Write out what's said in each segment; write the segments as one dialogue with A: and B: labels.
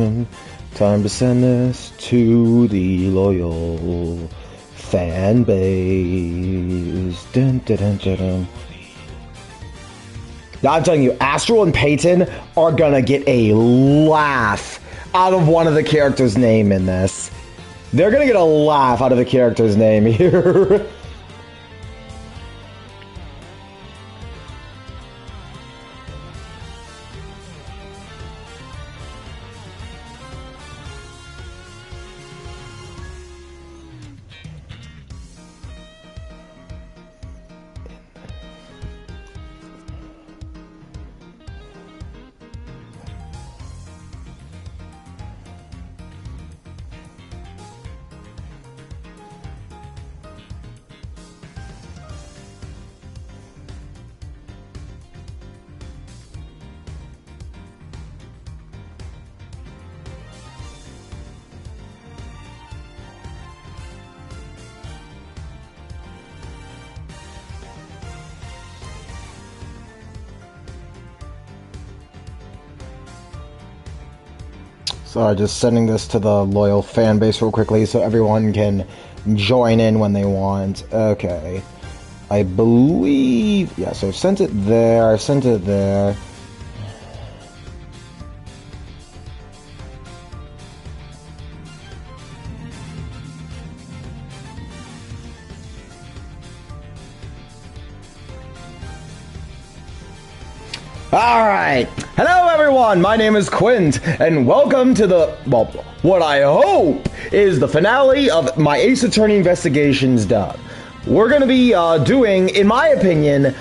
A: Time to send this to the loyal fan base. Dun, dun, dun, dun, dun. Now I'm telling you, Astral and Peyton are gonna get a laugh out of one of the characters' name in this. They're gonna get a laugh out of the character's name here. Sorry, just sending this to the loyal fan base real quickly so everyone can join in when they want. Okay. I believe... yeah, so I've sent it there, I've sent it there. Alright, hello everyone, my name is Quint, and welcome to the, well, what I hope is the finale of my Ace Attorney Investigations dub. We're gonna be doing, in my opinion,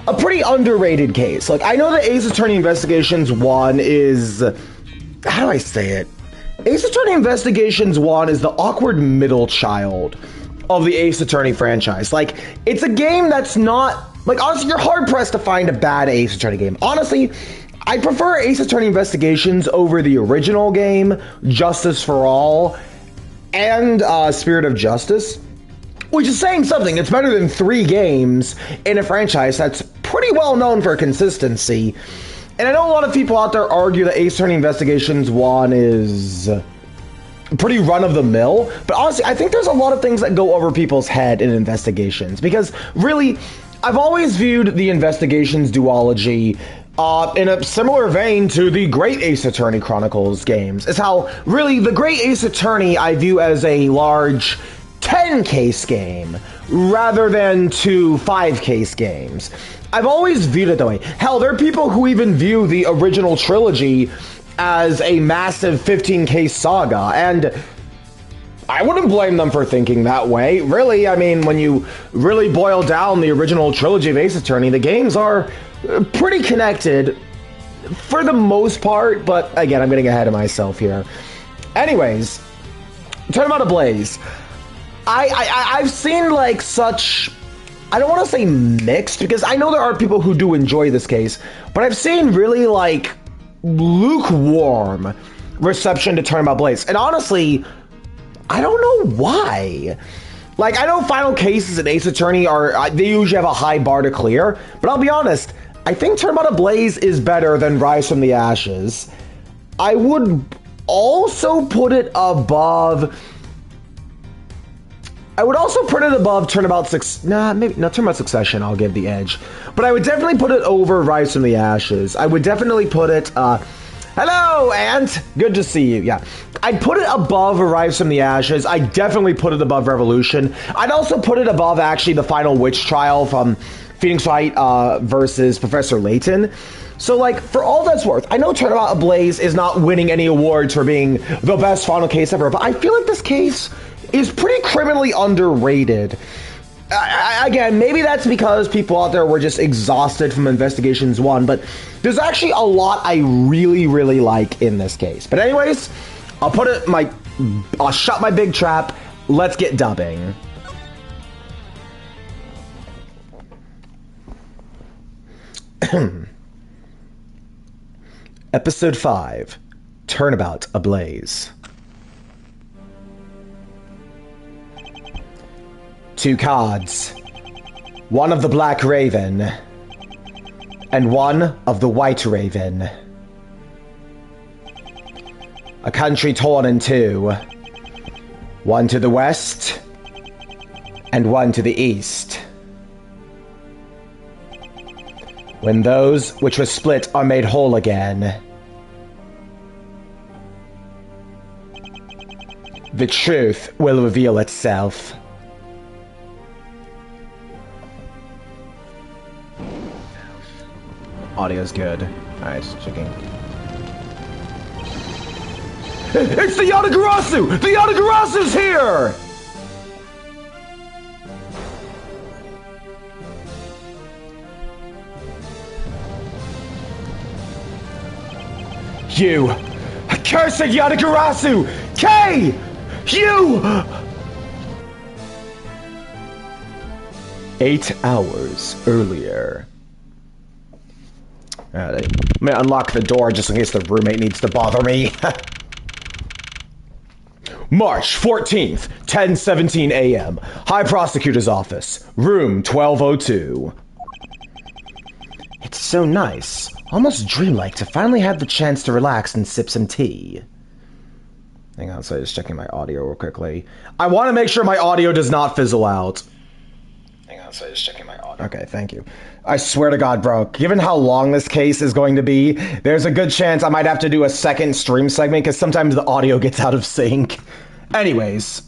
A: a pretty underrated case. Like, I know that Ace Attorney Investigations 1 is, how do I say it? Ace Attorney Investigations 1 is the awkward middle child of the Ace Attorney franchise. Like, it's a game that's not... like, honestly, you're hard-pressed to find a bad Ace Attorney game. Honestly, I prefer Ace Attorney Investigations over the original game, Justice for All, and Spirit of Justice, which is saying something. It's better than 3 games in a franchise that's pretty well known for consistency. And I know a lot of people out there argue that Ace Attorney Investigations 1 is pretty run-of-the-mill, but honestly, I think there's a lot of things that go over people's head in Investigations, because really... I've always viewed the Investigations duology in a similar vein to the Great Ace Attorney Chronicles games. It's how, really, the Great Ace Attorney I view as a large 10-case game, rather than 2 5-case games. I've always viewed it that way. Hell, there are people who even view the original trilogy as a massive 15-case saga, and... I wouldn't blame them for thinking that way. Really, I mean, when you really boil down the original trilogy of Ace Attorney, the games are pretty connected for the most part, but again, I'm getting ahead of myself here. Anyways, Turnabout Ablaze. I've seen like such... I don't want to say mixed, because I know there are people who do enjoy this case, but I've seen really like lukewarm reception to Turnabout Ablaze. And honestly... I don't know why. Like, I know final cases in Ace Attorney they usually have a high bar to clear, but I'll be honest, I think Turnabout Ablaze is better than Rise from the Ashes. I would also put it above... I would also put it above Turnabout Turnabout Succession, I'll give the edge. But I would definitely put it over Rise from the Ashes. I would definitely put it, hello, Ant! Good to see you, yeah. I'd put it above Rise from the Ashes. I'd definitely put it above Revolution. I'd also put it above, actually, the final witch trial from Phoenix Wright versus Professor Layton. So, like, for all that's worth, I know Turnabout Ablaze is not winning any awards for being the best final case ever, but I feel like this case is pretty criminally underrated. Again, maybe that's because people out there were just exhausted from Investigations 1, but there's actually a lot I really, really like in this case. But anyways, I'll shut my big trap. Let's get dubbing. Episode 5, Turnabout Ablaze. 2 cards. One of the Black Raven, and one of the White Raven. A country torn in two. One to the west, and one to the east. When those which were split are made whole again, the truth will reveal itself. Audio's good. Alright, just checking. It's the Yatagarasu! The Yatagarasu's here! You! Accursed Yatagarasu! K! You! 8 hours earlier. I'm gonna unlock the door just in case the roommate needs to bother me. March 14th, 10:17 a.m. High Prosecutor's Office, room 1202. It's so nice, almost dreamlike to finally have the chance to relax and sip some tea. Hang on, so I'm just checking my audio real quickly. I want to make sure my audio does not fizzle out. Hang on, so I'm just checking my audio. Okay, thank you. I swear to God, bro, given how long this case is going to be, there's a good chance I might have to do a second stream segment because sometimes the audio gets out of sync. Anyways,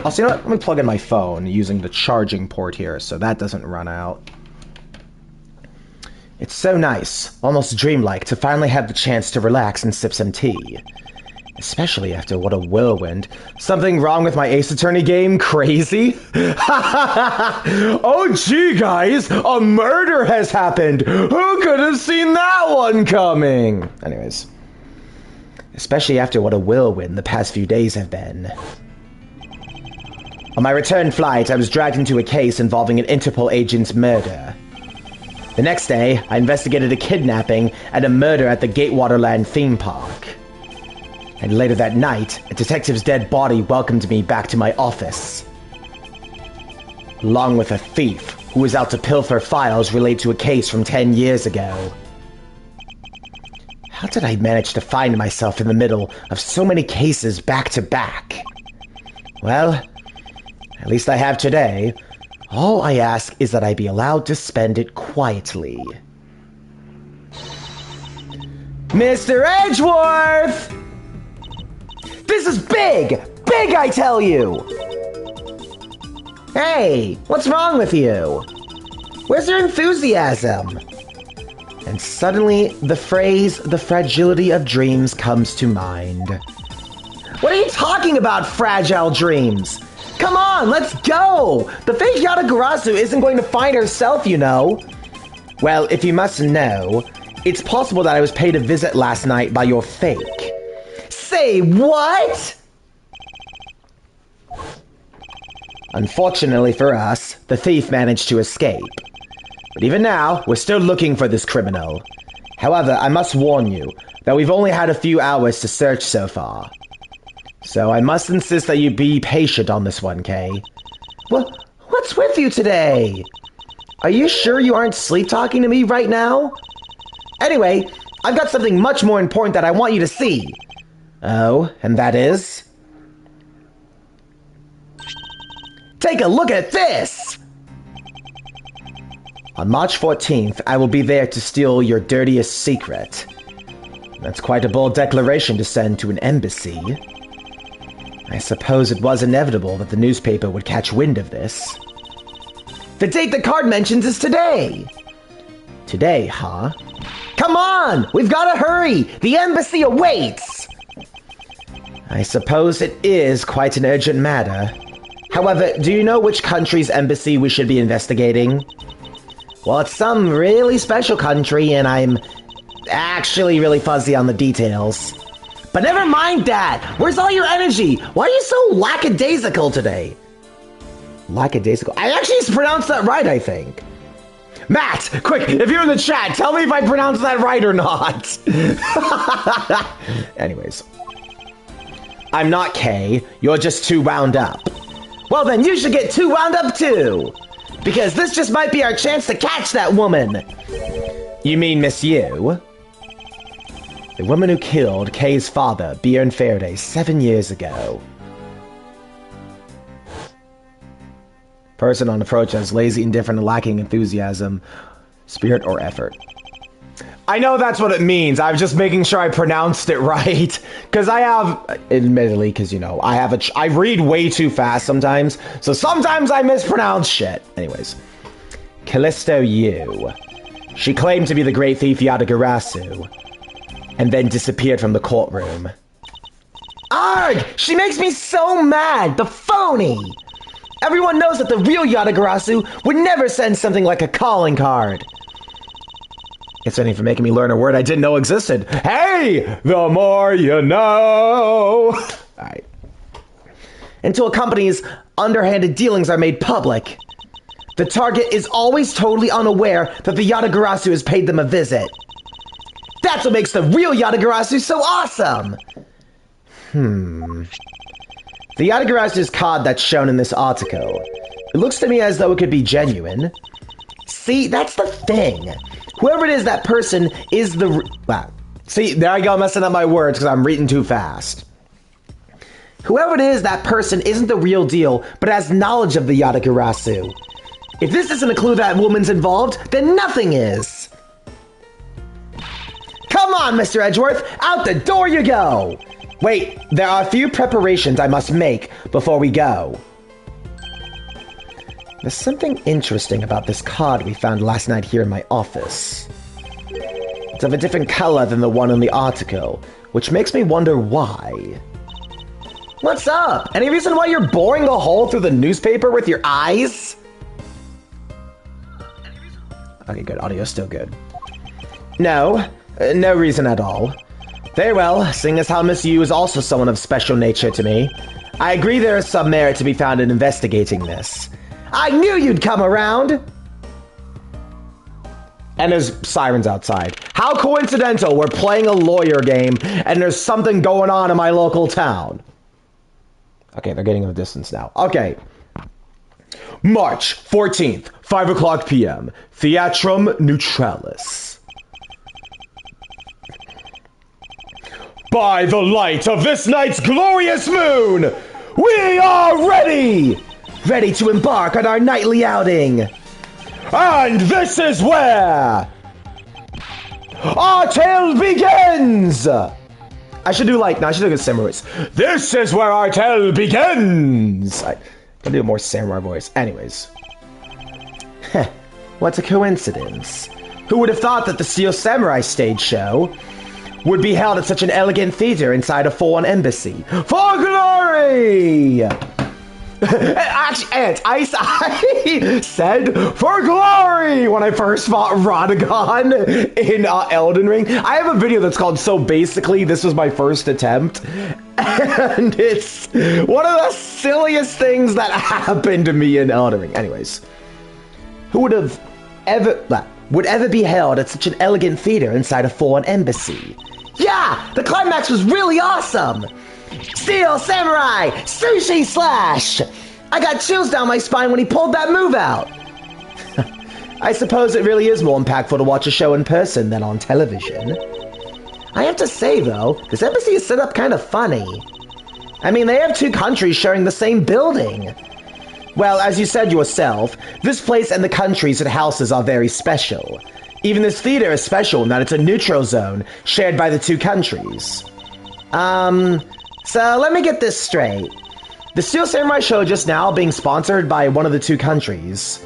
A: also, you know what? Let me plug in my phone using the charging port here so that doesn't run out. It's so nice, almost dreamlike, to finally have the chance to relax and sip some tea. Especially after what a whirlwind. Something wrong with my Ace Attorney game? Crazy? Oh gee guys, a murder has happened! Who could have seen that one coming? Anyways. Especially after what a whirlwind the past few days have been. On my return flight, I was dragged into a case involving an Interpol agent's murder. The next day, I investigated a kidnapping and a murder at the Gatewaterland theme park. And later that night, a detective's dead body welcomed me back to my office. Along with a thief who was out to pilfer files related to a case from 10 years ago. How did I manage to find myself in the middle of so many cases back to back? Well, at least I have today. All I ask is that I be allowed to spend it quietly. Mr. Edgeworth! This is big! Big, I tell you! Hey, what's wrong with you? Where's your enthusiasm? And suddenly, the phrase, the fragility of dreams, comes to mind. What are you talking about, fragile dreams? Come on, let's go! The fake Yatagarasu isn't going to find herself, you know. Well, if you must know, it's possible that I was paid a visit last night by your fake. Say what? Unfortunately for us, the thief managed to escape. But even now, we're still looking for this criminal. However, I must warn you that we've only had a few hours to search so far. So I must insist that you be patient on this one, Kay. Well, what's with you today? Are you sure you aren't sleep-talking to me right now? Anyway, I've got something much more important that I want you to see. Oh, and that is? Take a look at this! On March 14th, I will be there to steal your dirtiest secret. That's quite a bold declaration to send to an embassy. I suppose it was inevitable that the newspaper would catch wind of this. The date the card mentions is today! Today, huh? Come on! We've gotta hurry! The embassy awaits! I suppose it is quite an urgent matter. However, do you know which country's embassy we should be investigating? Well, it's some really special country, and I'm actually really fuzzy on the details. But never mind that! Where's all your energy? Why are you so lackadaisical today? Lackadaisical? I actually pronounced that right, I think. Matt, quick, if you're in the chat, tell me if I pronounced that right or not. Anyways. I'm not Kay, you're just too wound up. Well then, you should get too wound up too! Because this just might be our chance to catch that woman! You mean Miss You? The woman who killed Kay's father, Bjorn Faraday, 7 years ago. Person on approach as lazy, indifferent, and lacking enthusiasm, spirit, or effort. I know that's what it means. I was just making sure I pronounced it right. Because I have, admittedly, because, you know, I read way too fast sometimes. So sometimes I mispronounce shit. Anyways. Callisto Yu. She claimed to be the great thief Yatagarasu. And then disappeared from the courtroom. Arg! She makes me so mad! The phony! Everyone knows that the real Yatagarasu would never send something like a calling card. It's anything for making me learn a word I didn't know existed. Hey! The more you know! Alright. Until a company's underhanded dealings are made public, the target is always totally unaware that the Yatagarasu has paid them a visit. That's what makes the real Yatagarasu so awesome! The Yatagarasu's card that's shown in this article. It looks to me as though it could be genuine. See, that's the thing. Whoever it is, that person is the... Wow. See, there I go messing up my words because I'm reading too fast. Whoever it is, that person isn't the real deal, but has knowledge of the Yatagarasu. If this isn't a clue that woman's involved, then nothing is. Come on, Mr. Edgeworth, out the door you go! Wait, there are a few preparations I must make before we go. There's something interesting about this card we found last night here in my office. It's of a different color than the one in the article, which makes me wonder why. What's up? Any reason why you're boring a hole through the newspaper with your eyes? Okay, good. Audio's still good. No reason at all. Very well, seeing as how Miss Yu is also someone of special nature to me, I agree there is some merit to be found in investigating this. I knew you'd come around! And there's sirens outside. How coincidental, we're playing a lawyer game, and there's something going on in my local town. Okay, they're getting in the distance now. Okay. March 14th, 5 o'clock p.m. Theatrum Neutralis. By the light of this night's glorious moon, we are ready! Ready to embark on our nightly outing. And this is where our tale begins! I should do like, no, I should do a good samurai voice. This is where our tale begins! I can do a more samurai voice. Anyways. What a coincidence. Who would have thought that the Steel Samurai stage show would be held at such an elegant theater inside a foreign embassy. For glory! Actually, I said for glory when I first fought Radagon in Elden Ring. I have a video that's called So Basically This Was My First Attempt. And it's one of the silliest things that happened to me in Elden Ring. Anyways. Who would ever be held at such an elegant theater inside a foreign embassy? Yeah! The climax was really awesome! Steel Samurai! Sushi Slash! I got chills down my spine when he pulled that move out! I suppose it really is more impactful to watch a show in person than on television. I have to say, though, this embassy is set up kind of funny. I mean, they have two countries sharing the same building. Well, as you said yourself, this place and the countries it houses are very special. Even this theater is special in that it's a neutral zone shared by the two countries. So let me get this straight. The Steel Samurai show just now being sponsored by one of the two countries.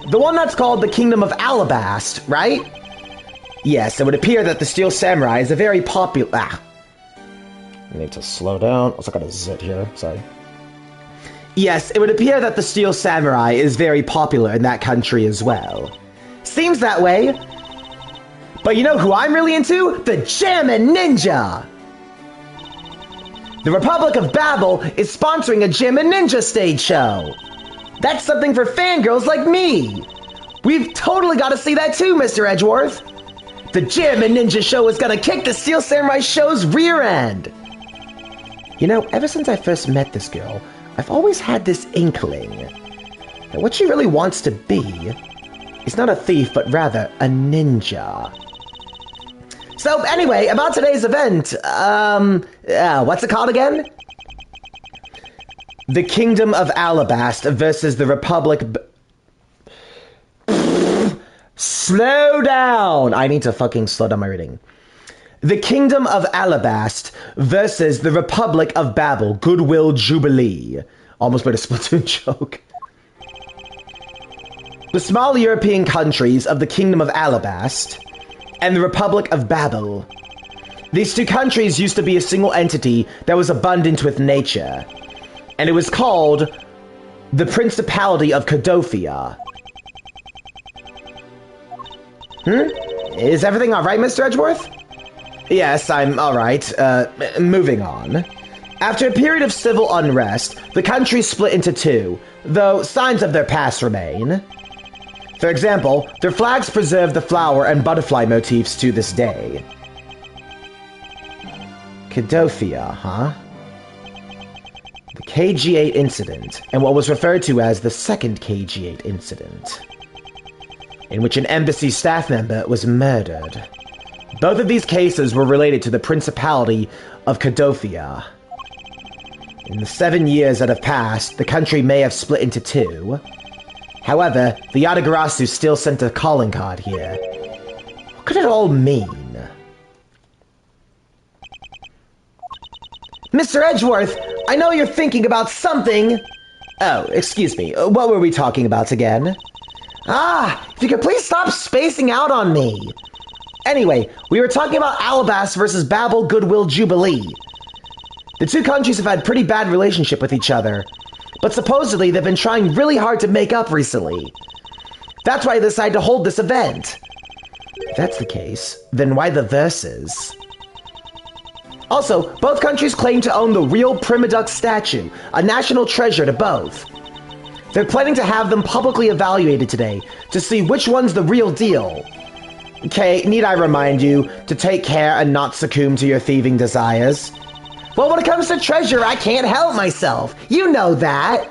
A: The one that's called the Kingdom of Alabast, right? Yes, it would appear that the Steel Samurai is a very popular... I need to slow down. Also got a zit here, sorry. Yes, it would appear that the Steel Samurai is very popular in that country as well. Seems that way. But you know who I'm really into? The Jammin' Ninja! The Republic of Babel is sponsoring a Jammin' Ninja stage show. That's something for fangirls like me. We've totally got to see that too, Mr. Edgeworth. The Jammin' Ninja show is gonna kick the Steel Samurai show's rear end. You know, ever since I first met this girl, I've always had this inkling that what she really wants to be is not a thief, but rather a ninja. So anyway, about today's event, what's it called again? The Kingdom of Alabast versus the Republic... Slow down! I need to fucking slow down my reading. The Kingdom of Alabast versus the Republic of Babel, Goodwill Jubilee. Almost made a Splatoon joke. The small European countries of the Kingdom of Alabast and the Republic of Babel. These two countries used to be a single entity that was abundant with nature, and it was called the Principality of Cadofia. Is everything alright, Mr. Edgeworth? Yes, I'm alright. Moving on. After a period of civil unrest, the country split into two, though signs of their past remain. For example, their flags preserve the flower and butterfly motifs to this day. Cadofia, huh? The KG-8 incident, and what was referred to as the second KG-8 incident, in which an embassy staff member was murdered. Both of these cases were related to the Principality of Cadofia. In the 7 years that have passed, the country may have split into two. However, the Yatagarasu still sent a calling card here. What could it all mean? Mr. Edgeworth, I know you're thinking about something. Oh, excuse me. What were we talking about again? If you could please stop spacing out on me. Anyway, we were talking about Alabast versus Babel Goodwill Jubilee. The two countries have had pretty bad relationship with each other, but supposedly they've been trying really hard to make up recently. That's why I decided to hold this event. If that's the case, then why the verses? Also, both countries claim to own the real Primaduck statue, a national treasure to both. They're planning to have them publicly evaluated today to see which one's the real deal. Okay, need I remind you to take care and not succumb to your thieving desires? Well, when it comes to treasure, I can't help myself. You know that.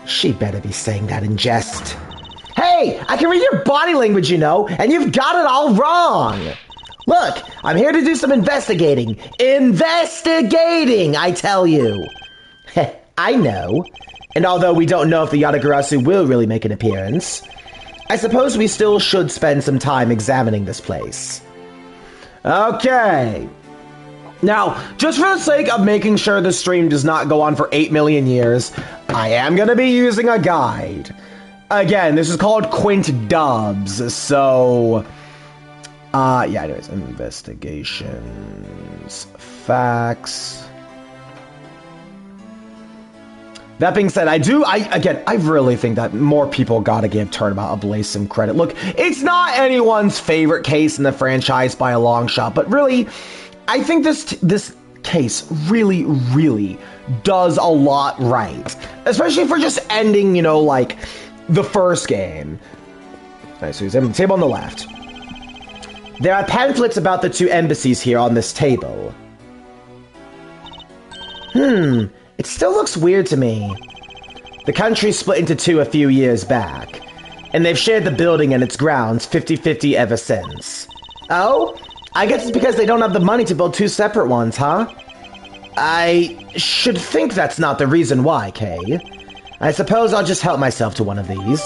A: She better be saying that in jest. Hey, I can read your body language, you know, and you've got it all wrong. Look, I'm here to do some investigating. Investigating, I tell you. I know. And although we don't know if the Yatagarasu will really make an appearance, I suppose we still should spend some time examining this place. Okay. Now, just for the sake of making sure the stream does not go on for 8 million years, I am going to be using a guide. Again, this is called Quint Dubs, so... yeah, anyways, investigations, facts... That being said, I really think that more people gotta give Turnabout Ablaze some credit. Look, it's not anyone's favorite case in the franchise by a long shot, but really, I think this case really does a lot right. Especially for just ending, you know, like, the first game. Alright, so he's on the table on the left. There are pamphlets about the two embassies here on this table. It still looks weird to me. The country split into two a few years back, and they've shared the building and its grounds 50-50 ever since. Oh? I guess it's because they don't have the money to build two separate ones, huh? I should think that's not the reason why, Kay. I suppose I'll just help myself to one of these.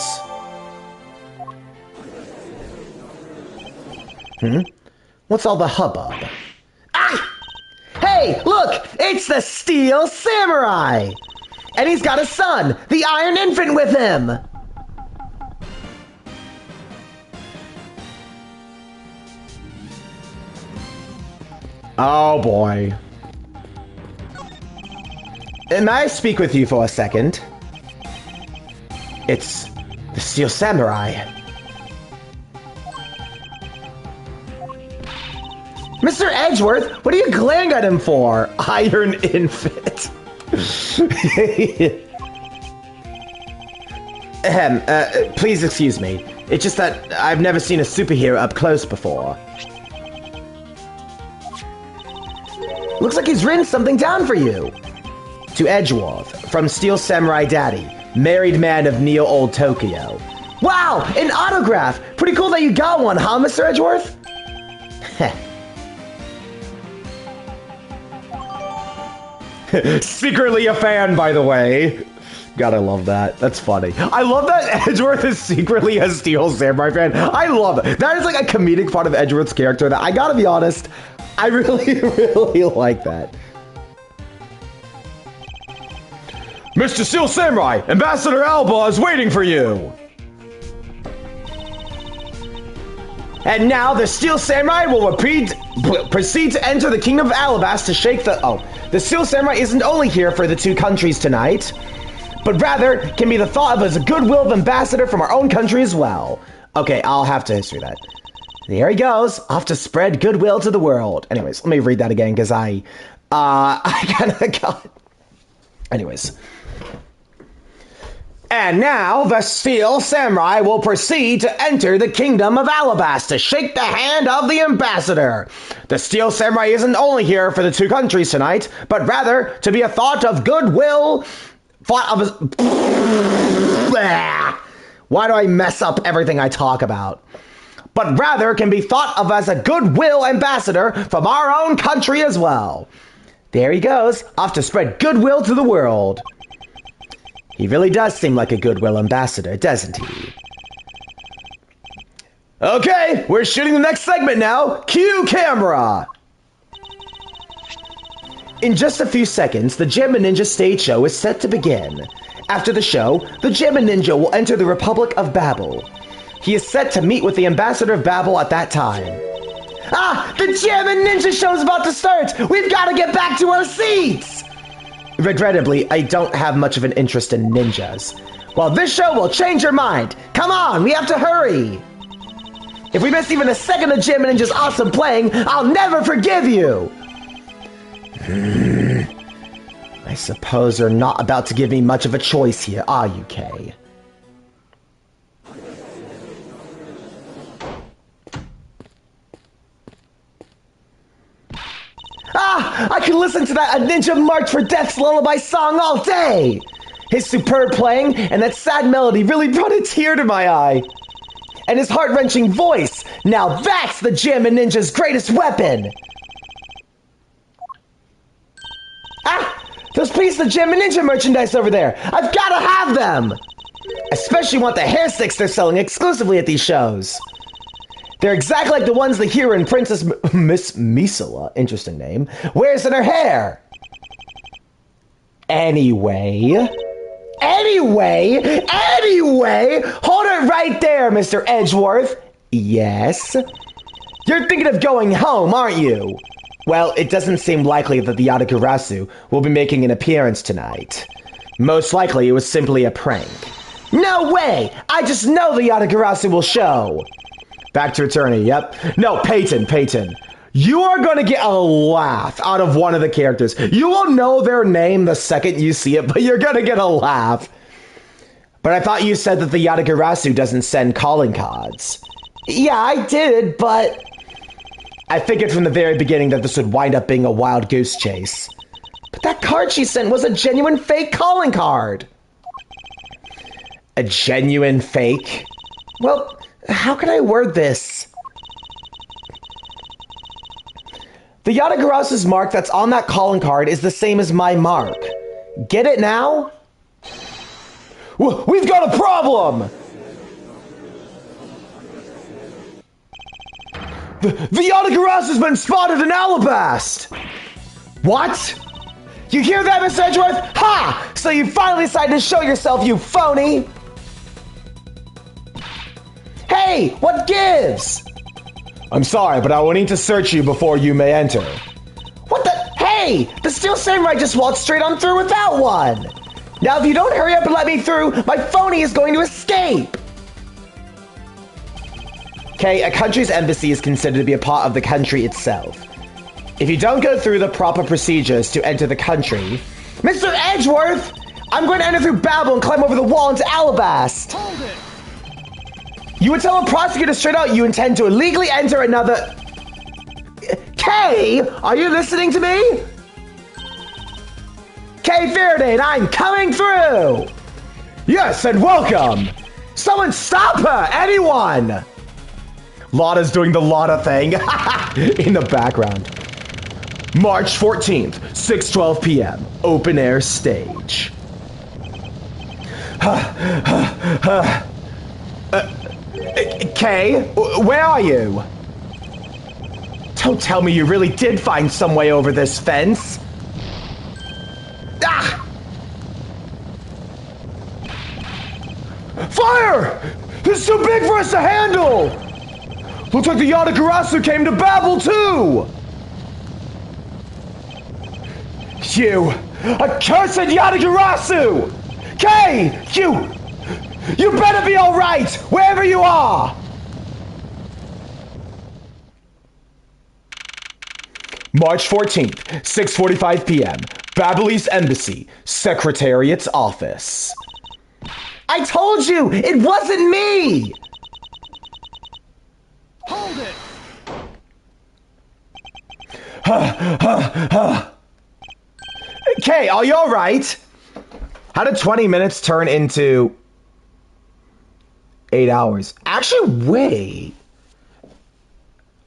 A: What's all the hubbub? Ah! Hey, look! It's the Steel Samurai! And he's got a son, the Iron Infant, with him! Oh boy. May I speak with you for a second? It's the Steel Samurai. Mr. Edgeworth, what are you glaring at him for? Iron Infant. Please excuse me. It's just that I've never seen a superhero up close before. Looks like he's written something down for you. To Edgeworth, from Steel Samurai Daddy, married man of Neo Old Tokyo. Wow, an autograph! Pretty cool that you got one, huh, Mr. Edgeworth? Secretly a fan, by the way. God, I love that. That's funny. I love that Edgeworth is secretly a Steel Samurai fan. I love it. That is like a comedic part of Edgeworth's character that I gotta be honest, I really, really like that. Mr. Steel Samurai, Ambassador Alba is waiting for you. And now the Steel Samurai will proceed to enter the Kingdom of Alabas to shake the... Oh, the Steel Samurai isn't only here for the two countries tonight, but rather can be the thought of as a goodwill of ambassador from our own country as well. Okay, I'll have to history that. There he goes, off to spread goodwill to the world. Anyways, let me read that again, because I kind of got... Anyways... And now, the Steel Samurai will proceed to enter the Kingdom of Alabas to shake the hand of the ambassador. The Steel Samurai isn't only here for the two countries tonight, but rather to be a thought of goodwill... Why do I mess up everything I talk about? But rather can be thought of as a goodwill ambassador from our own country as well. There he goes, off to spread goodwill to the world. He really does seem like a goodwill ambassador, doesn't he? Okay, we're shooting the next segment now. Cue camera! In just a few seconds, the Gem and Ninja stage show is set to begin. After the show, the Gem and Ninja will enter the Republic of Babel. He is set to meet with the Ambassador of Babel at that time. Ah! The Gem and Ninja show's about to start! We've got to get back to our seats! Regrettably, I don't have much of an interest in ninjas. Well, this show will change your mind. Come on, we have to hurry. If we miss even a second of Gem and Ninja's awesome playing, I'll never forgive you. I suppose you're not about to give me much of a choice here, are you, Kay? Ah! I can listen to that A Ninja Marked for Death's lullaby song all day! His superb playing and that sad melody really brought a tear to my eye. And his heart-wrenching voice, now that's the Gem and Ninja's greatest weapon! Ah! Those pieces of Gem and Ninja merchandise over there! I've gotta have them! Especially want the hair sticks they're selling exclusively at these shows. They're exactly like the ones the hero and Princess Miss Misala, interesting name, wears in her hair. Anyway, hold it right there, Mr. Edgeworth. Yes? You're thinking of going home, aren't you? Well, it doesn't seem likely that the Yatagarasu will be making an appearance tonight. Most likely it was simply a prank. No way! I just know the Yatagarasu will show. Back to attorney, yep. No, Peyton. You are going to get a laugh out of one of the characters. You will know their name the second you see it, but you're going to get a laugh. But I thought you said that the Yatagarasu doesn't send calling cards. Yeah, I did, but... I figured from the very beginning that this would wind up being a wild goose chase. But that card she sent was a genuine fake calling card. A genuine fake? Well... how can I word this? The Yatagarasu's mark that's on that calling card is the same as my mark. Get it now? We've got a problem! The Yatagarasu's been spotted in Alabast! What? You hear that, Miss Edgeworth? Ha! So you finally decided to show yourself, you phony! Hey, what gives? I'm sorry, but I will need to search you before you may enter. What the? Hey, the Steel Samurai just walked straight on through without one. Now, if you don't hurry up and let me through, my phony is going to escape. Okay, a country's embassy is considered to be a part of the country itself. If you don't go through the proper procedures to enter the country... Mr. Edgeworth! I'm going to enter through Babel and climb over the wall into Alabast. Hold it! You would tell a prosecutor straight out you intend to illegally enter another... Kay, are you listening to me? Kay Faraday, I'm coming through! Yes, and welcome! Someone stop her! Anyone! Lotta's doing the Lotta thing in the background. March 14th, 6:12 p.m. Open air stage. Kay, where are you? Don't tell me you really did find some way over this fence. Ah! Fire! This is too big for us to handle! Looks like the Yatagarasu came to Babel too! You accursed Yatagarasu! Kay! You better be alright, wherever you are! March 14th, 6:45 p.m. Babelese Embassy, Secretariat's office. I told you, it wasn't me!
B: Hold it!
A: Kay, are you alright? How did 20 minutes turn into 8 hours? Actually, wait.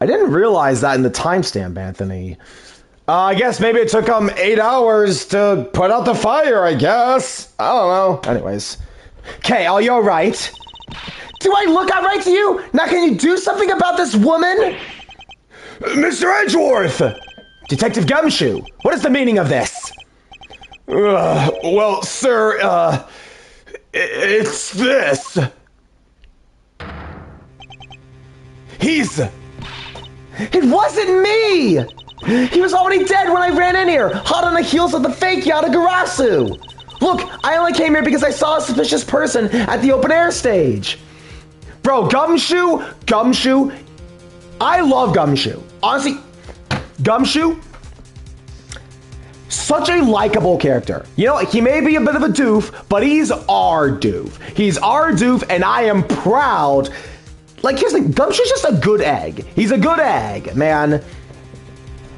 A: I didn't realize that in the timestamp, Anthony. I guess maybe it took 8 hours to put out the fire, I guess. I don't know. Anyways. Kay, are you alright? Do I look alright to you? Now can you do something about this woman? Mr. Edgeworth! Detective Gumshoe, what is the meaning of this? Well, sir, it's this. It wasn't me! He was already dead when I ran in here, hot on the heels of the fake Yatagarasu! Look, I only came here because I saw a suspicious person at the open air stage. Bro, Gumshoe, I love Gumshoe. Honestly, Gumshoe, such a likable character. You know, he may be a bit of a doof, but he's our doof. He's our doof, and I am proud. Like, here's the thing, Gumshoe's just a good egg. He's a good egg, man.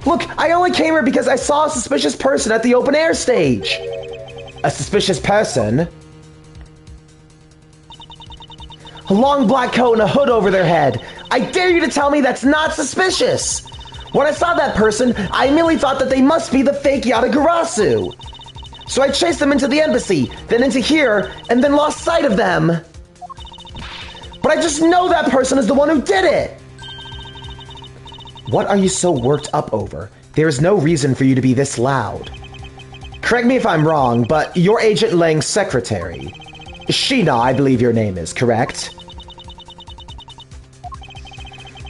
A: Look, I only came here because I saw a suspicious person at the open air stage. A suspicious person? A long black coat and a hood over their head. I dare you to tell me that's not suspicious. When I saw that person, I immediately thought that they must be the fake Yatagarasu. So I chased them into the embassy, then into here, and then lost sight of them. But I just know that person is the one who did it. What are you so worked up over? There is no reason for you to be this loud. Correct me if I'm wrong, but you're Agent Lang's secretary. Sheena, I believe your name is, correct?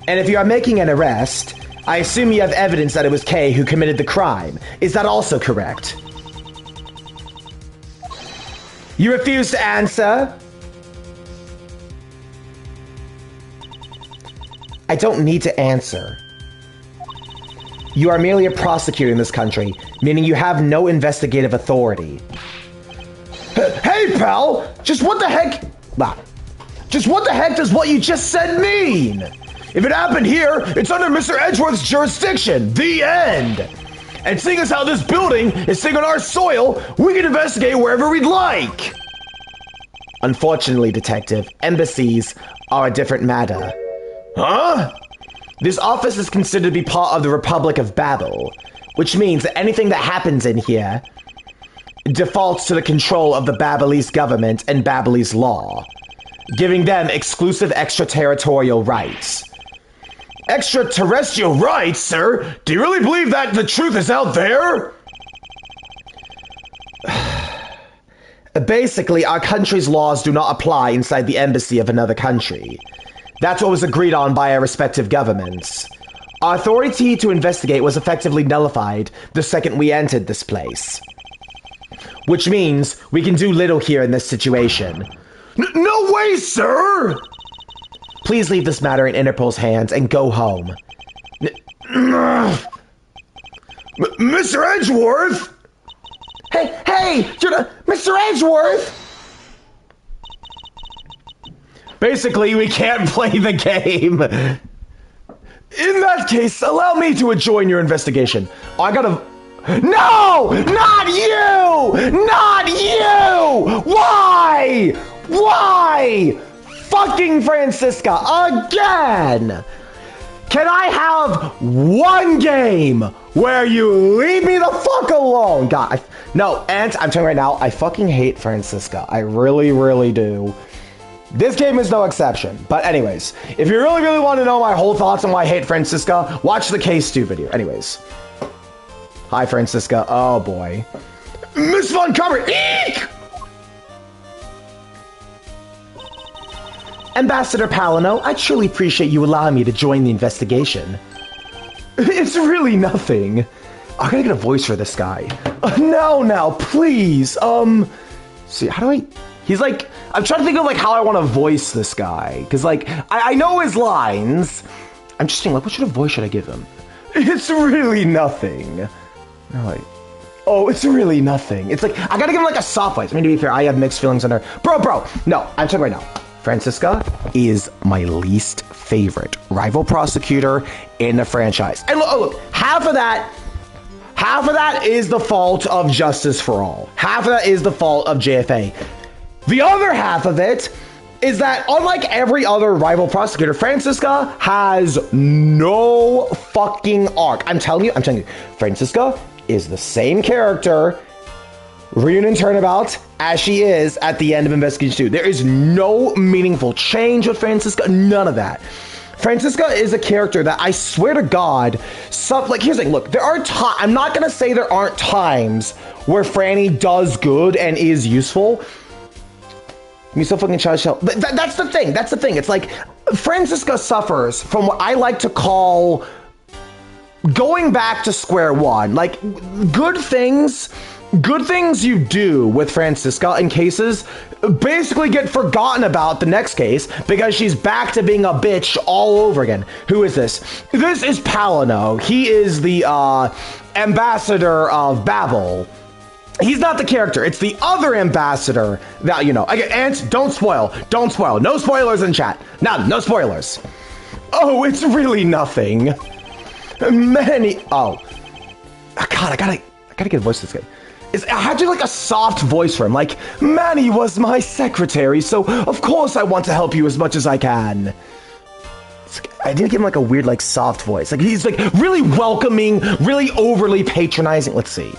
A: And if you are making an arrest, I assume you have evidence that it was Kay who committed the crime. Is that also correct? You refuse to answer? I don't need to answer. You are merely a prosecutor in this country, meaning you have no investigative authority. Hey, pal! Just what the heck does what you just said mean? If it happened here, it's under Mr. Edgeworth's jurisdiction. The end! And seeing as how this building is sitting on our soil, we can investigate wherever we'd like! Unfortunately, Detective, embassies are a different matter. Huh? This office is considered to be part of the Republic of Babel, which means that anything that happens in here defaults to the control of the Babelese government and Babelese law, giving them exclusive extraterritorial rights. Extraterrestrial rights, sir? Do you really believe that the truth is out there? Basically, our country's laws do not apply inside the embassy of another country. That's what was agreed on by our respective governments. Our authority to investigate was effectively nullified the second we entered this place. Which means we can do little here in this situation. No way, sir! Please leave this matter in Interpol's hands and go home. Mr. Edgeworth! Hey! You're Mr. Edgeworth! Basically, we can't play the game. In that case, allow me to join your investigation. I gotta... No! Not you! Not you! Why? Why? fucking Francisca again! Can I have one game where you leave me the fuck alone? God, no, Ant, I'm telling you right now, I fucking hate Francisca. I really, really do. This game is no exception. But anyways, if you really, really want to know my whole thoughts on why I hate Francisca, watch the Case 2 video. Anyways. Hi, Francisca. Oh, boy. Miss Von Cover, eek! Ambassador Palino, I truly appreciate you allowing me to join the investigation. It's really nothing. I gotta get a voice for this guy. Now, please. See, how do I... He's like... I'm trying to think of, like, how I want to voice this guy. Because, like, I know his lines. I'm just thinking, like, what sort of voice should I give him? It's really nothing. No, like... Oh, it's really nothing. It's like, I gotta give him, like, a soft voice. I mean, to be fair, I have mixed feelings on her. Bro. No, I'm talking right now. Francisca is my least favorite rival prosecutor in the franchise. And look, half of that is the fault of Justice for All. Half of that is the fault of JFA. The other half of it is that unlike every other rival prosecutor, Francisca has no fucking arc. I'm telling you, Francisca is the same character Reunion Turnabout as she is at the end of Investigation 2. There is no meaningful change with Francisca, none of that. Francisca is a character that I swear to God, here's the thing, look, there are times, I'm not gonna say there aren't times where Franny does good and is useful. Me so fucking child. But that's the thing, it's like, Francisca suffers from what I like to call going back to square one. Like, good things you do with Francisca in cases basically get forgotten about the next case because she's back to being a bitch all over again. Who is this? This is Palino. He is the ambassador of Babel. He's not the character. It's the other ambassador that, you know. Again, Ant, don't spoil. No spoilers in chat. No spoilers. Oh, it's really nothing. Oh. God, I gotta get a voice to this guy. I had to do like a soft voice for him, like, Manny was my secretary, so of course I want to help you as much as I can. I didn't give him like a weird, like, soft voice. Like, he's like really welcoming, really overly patronizing. Let's see.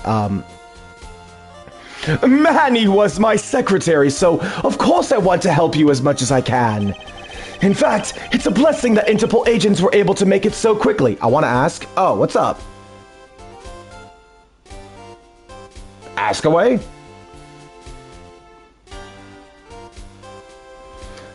A: Manny was my secretary, so of course I want to help you as much as I can. In fact, it's a blessing that Interpol agents were able to make it so quickly. I want to ask, oh, what's up? Ask away.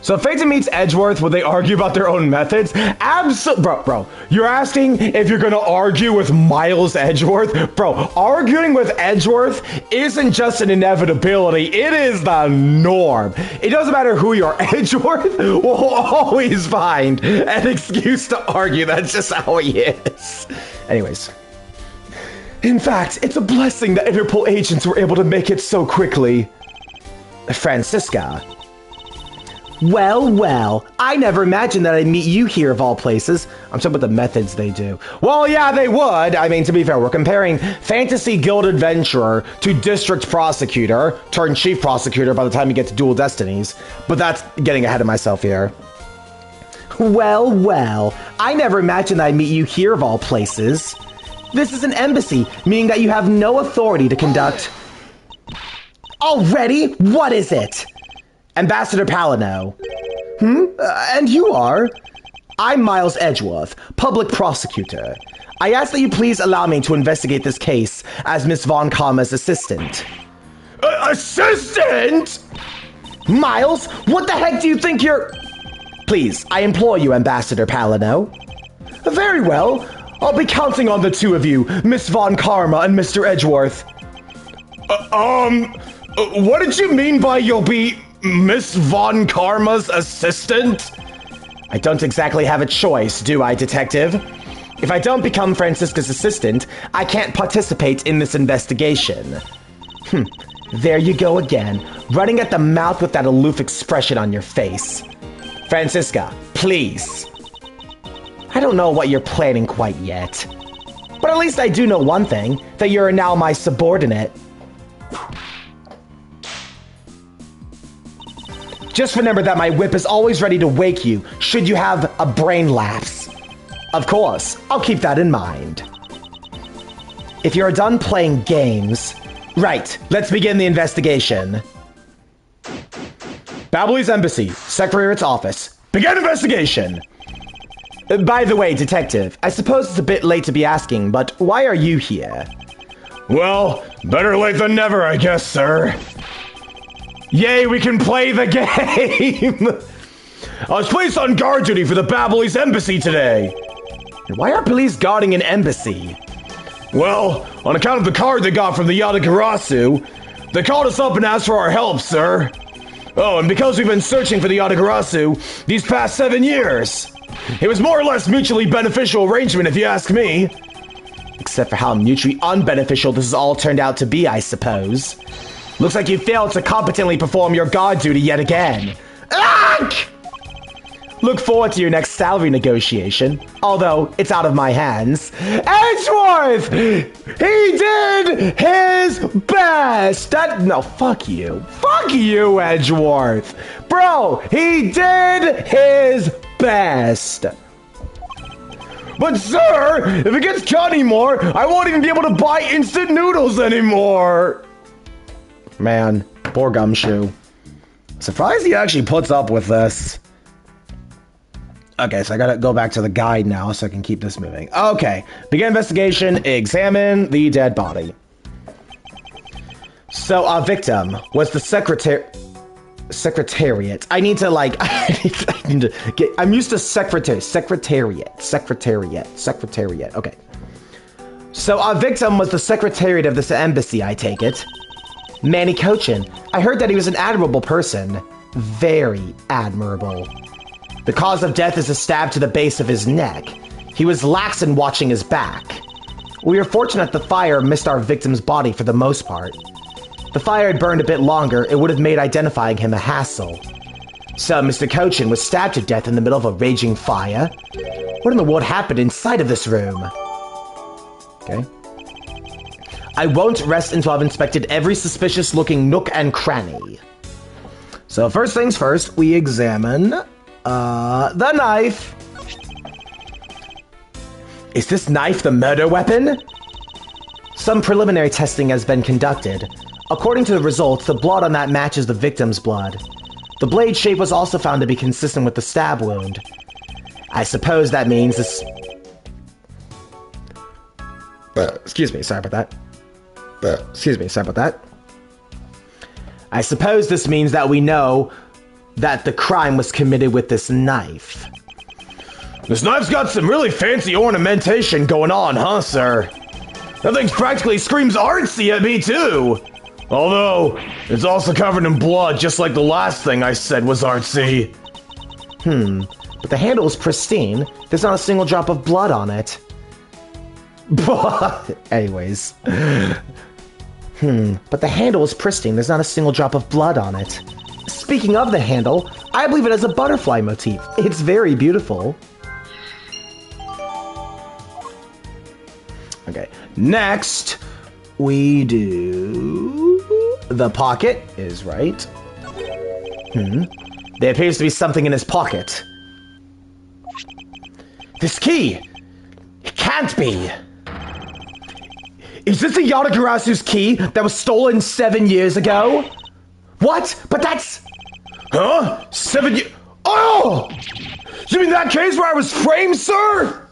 A: So if Phaeton meets Edgeworth, would they argue about their own methods? Bro, you're asking if you're gonna argue with Miles Edgeworth? Bro, arguing with Edgeworth isn't just an inevitability, it is the norm. It doesn't matter who you are, Edgeworth will always find an excuse to argue. That's just how he is. Anyways. In fact, it's a blessing that Interpol agents were able to make it so quickly. Francisca. Well, I never imagined that I'd meet you here of all places. I'm talking about the methods they do. Well, yeah, they would. I mean, to be fair, we're comparing Fantasy Guild Adventurer to District Prosecutor, turned Chief Prosecutor by the time you get to Dual Destinies. But that's getting ahead of myself here. Well, I never imagined I'd meet you here of all places. This is an embassy, meaning that you have no authority to conduct... Already? What is it? Ambassador Palino. And you are? I'm Miles Edgeworth, public prosecutor. I ask that you please allow me to investigate this case as Miss Von Karma's assistant. Assistant? Miles, what the heck do you think you're... Please, I implore you, Ambassador Palino. Very well. I'll be counting on the two of you, Miss Von Karma and Mr. Edgeworth. What did you mean by you'll be Miss Von Karma's assistant? I don't exactly have a choice, do I, detective? If I don't become Francisca's assistant, I can't participate in this investigation. There you go again, running at the mouth with that aloof expression on your face. Francisca, please. I don't know what you're planning quite yet. But at least I do know one thing, that you're now my subordinate. Just remember that my whip is always ready to wake you, should you have a brain lapse. Of course, I'll keep that in mind. If you're done playing games... Right, let's begin the investigation. Ablaze Embassy, Secretariat's office. Begin investigation! By the way, Detective, I suppose it's a bit late to be asking, but why are you here? Well, better late than never, I guess, sir. Yay, we can play the game! I was placed on guard duty for the Ablaze Embassy today. Why are police guarding an embassy? Well, on account of the card they got from the Yatagarasu, they called us up and asked for our help, sir. Oh, and because we've been searching for the Yatagarasu these past 7 years. It was more or less mutually beneficial arrangement, if you ask me. Except for how mutually unbeneficial this has all turned out to be, I suppose. Looks like you failed to competently perform your guard duty yet again. Arrgh! Look forward to your next salary negotiation, although it's out of my hands. Edgeworth! He did his best! No, fuck you. Fuck you, Edgeworth! Bro, he did his best! But sir, if it gets cut anymore, I won't even be able to buy instant noodles anymore! Man, poor Gumshoe. Surprised he actually puts up with this. Okay, so I gotta go back to the guide now so I can keep this moving. Okay, begin investigation, examine the dead body. So our victim was the Secretariat. I need to like, I'm used to Secretariat. Okay. So our victim was the Secretariat of this embassy, I take it. Manny Cochin. I heard that he was an admirable person. Very admirable. The cause of death is a stab to the base of his neck. He was lax in watching his back. We were fortunate the fire missed our victim's body for the most part. If the fire had burned a bit longer, it would have made identifying him a hassle. So Mr. Cochin was stabbed to death in the middle of a raging fire. What in the world happened inside of this room? Okay. I won't rest until I've inspected every suspicious-looking nook and cranny. So first things first, we examine... the knife. Is this knife the murder weapon? Some preliminary testing has been conducted. According to the results, the blood on that matches the victim's blood. The blade shape was also found to be consistent with the stab wound. I suppose that means this... excuse me, sorry about that. I suppose this means that we know that the crime was committed with this knife. This knife's got some really fancy ornamentation going on, huh, sir? That thing practically screams artsy at me, too. Although, it's also covered in blood, just like the last thing I said was artsy. But the handle is pristine. There's not a single drop of blood on it. Anyways. But the handle is pristine. There's not a single drop of blood on it. Speaking of the handle, I believe it has a butterfly motif. It's very beautiful. Okay, next we do... The pocket is right. There appears to be something in his pocket. This key! It can't be! Is this the Yatagarasu's key that was stolen 7 years ago? What? But that's... Huh? 7 years... Oh! You mean that case where I was framed, sir?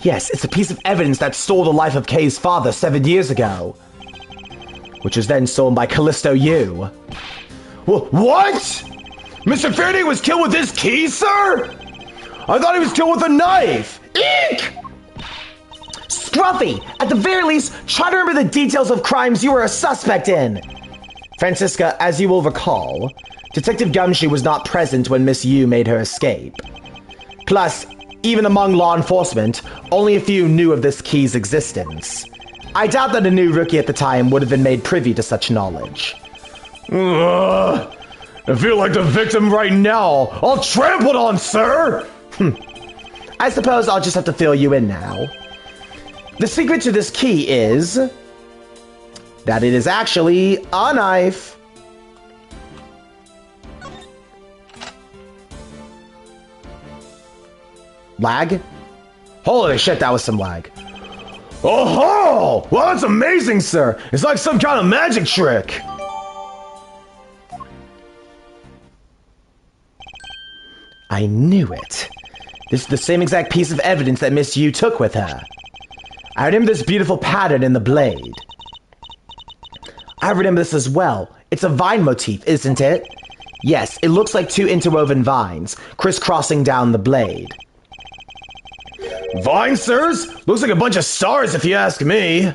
A: Yes, it's a piece of evidence that stole the life of Kay's father 7 years ago. Which was then stolen by Callisto Yu. What? Mr. Faraday was killed with this key, sir? I thought he was killed with a knife. Eek! Scruffy! At the very least, try to remember the details of crimes you were a suspect in. Francisca, as you will recall, Detective Gumshoe was not present when Miss Yu made her escape. Plus, even among law enforcement, only a few knew of this key's existence. I doubt that a new rookie at the time would have been made privy to such knowledge. I feel like the victim right now. All trampled on, sir! I suppose I'll just have to fill you in now. The secret to this key is... that it is actually a knife. lag? Holy shit, that was some lag. Oh-ho! Well, that's amazing, sir! It's like some kind of magic trick! I knew it. This is the same exact piece of evidence that Miss Yu took with her. I remember this beautiful pattern in the blade. I remember this as well. It's a vine motif, isn't it? Yes, it looks like two interwoven vines, crisscrossing down the blade. Vines, sirs? Looks like a bunch of stars if you ask me.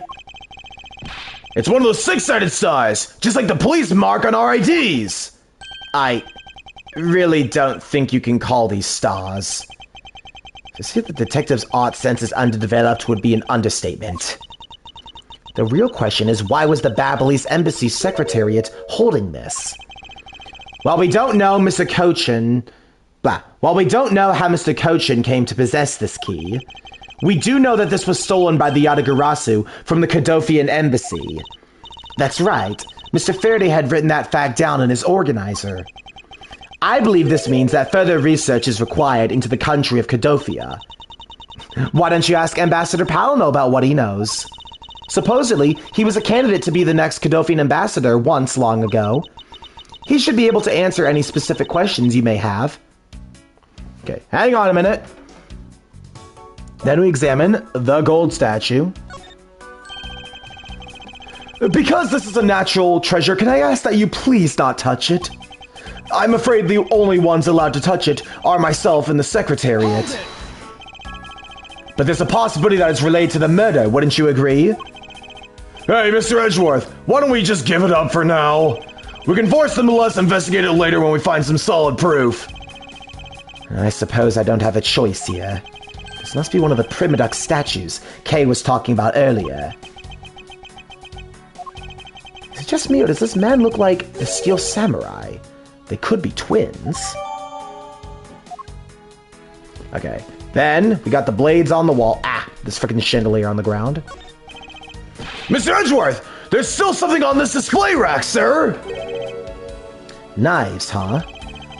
A: It's one of those six-sided stars, just like the police mark on our IDs. I really don't think you can call these stars. To say that the detective's odd sense is underdeveloped would be an understatement. The real question is, why was the Ablaze Embassy Secretariat holding this? While we don't know how Mr. Kochin came to possess this key, we do know that this was stolen by the Yatagarasu from the Kodofian embassy. That's right, Mr. Faraday had written that fact down in his organizer. I believe this means that further research is required into the country of Kodofia. Why don't you ask Ambassador Palino about what he knows? Supposedly, he was a candidate to be the next Kodofian ambassador once long ago. He should be able to answer any specific questions you may have. Okay, hang on a minute. Then we examine the gold statue. Because this is a natural treasure, can I ask that you please not touch it? I'm afraid the only ones allowed to touch it are myself and the Secretariat. But there's a possibility that it's related to the murder, wouldn't you agree? Hey, Mr. Edgeworth, why don't we just give it up for now? We can force them to let us investigate it later when we find some solid proof. I suppose I don't have a choice here. This must be one of the Primaduck statues Kay was talking about earlier. Is it just me, or does this man look like a steel samurai? They could be twins. Okay, then we got the blades on the wall. Ah, this freaking chandelier on the ground. Mr. Edgeworth, there's still something on this display rack, sir! Knives, huh?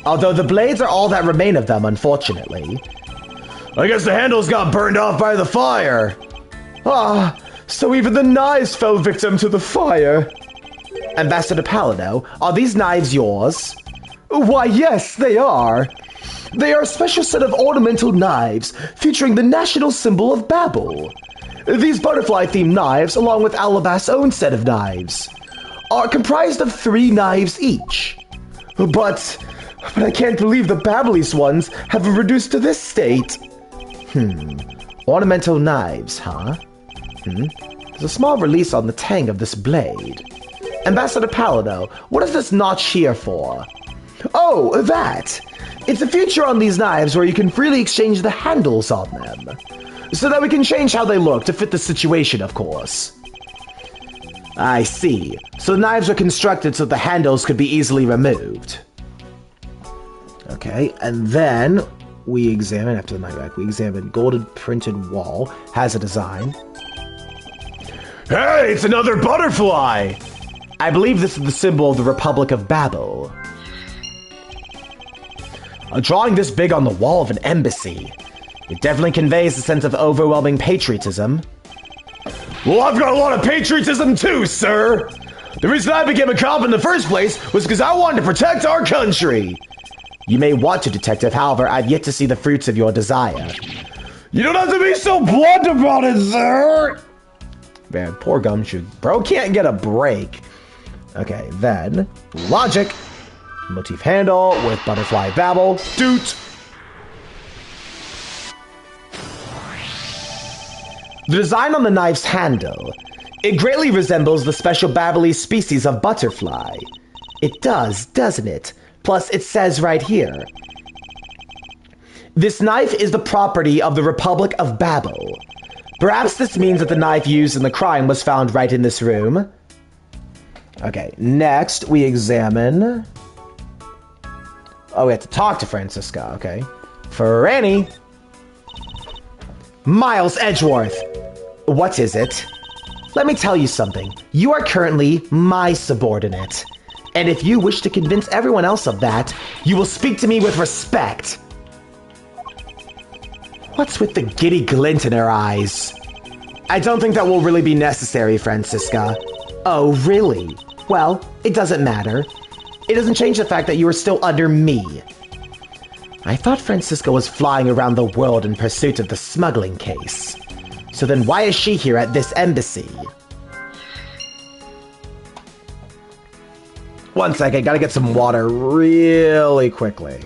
A: Although the blades are all that remain of them, unfortunately. I guess the handles got burned off by the fire. Ah, so even the knives fell victim to the fire. Ambassador Palino, are these knives yours? Why, yes, they are. They are a special set of ornamental knives featuring the national symbol of Babel. These butterfly-themed knives, along with Alabast's own set of knives, are comprised of 3 knives each. But I can't believe the Babelese ones have been reduced to this state. Ornamental knives, huh? There's a small release on the tang of this blade. Ambassador Palino, what is this notch here for? Oh, that! It's a feature on these knives where you can freely exchange the handles on them. So that we can change how they look to fit the situation, of course. I see. So the knives are constructed so the handles could be easily removed. Okay, and then we examine, after the knife rack, we examine golden printed wall, has a design. Hey, it's another butterfly! I believe this is the symbol of the Republic of Babel. A drawing this big on the wall of an embassy. It definitely conveys a sense of overwhelming patriotism. Well, I've got a lot of patriotism too, sir! The reason I became a cop in the first place was because I wanted to protect our country! You may want to, Detective, however, I've yet to see the fruits of your desire. You don't have to be so blunt about it, sir! Man, poor Gumshoe. Bro can't get a break. Okay, then, logic. Motif handle with butterfly babble. Doot! The design on the knife's handle. It greatly resembles the special Babelese species of butterfly. It does, doesn't it? Plus, it says right here. This knife is the property of the Republic of Babel. Perhaps this means that the knife used in the crime was found right in this room. Okay, next we examine... Oh, we have to talk to Francisca, okay. Franny. Miles Edgeworth. What is it? Let me tell you something. You are currently my subordinate. And if you wish to convince everyone else of that, you will speak to me with respect. What's with the giddy glint in her eyes? I don't think that will really be necessary, Francisca. Oh, really? Well, it doesn't matter. It doesn't change the fact that you are still under me. I thought Francisca was flying around the world in pursuit of the smuggling case. So then why is she here at this embassy? One second, gotta get some water really quickly.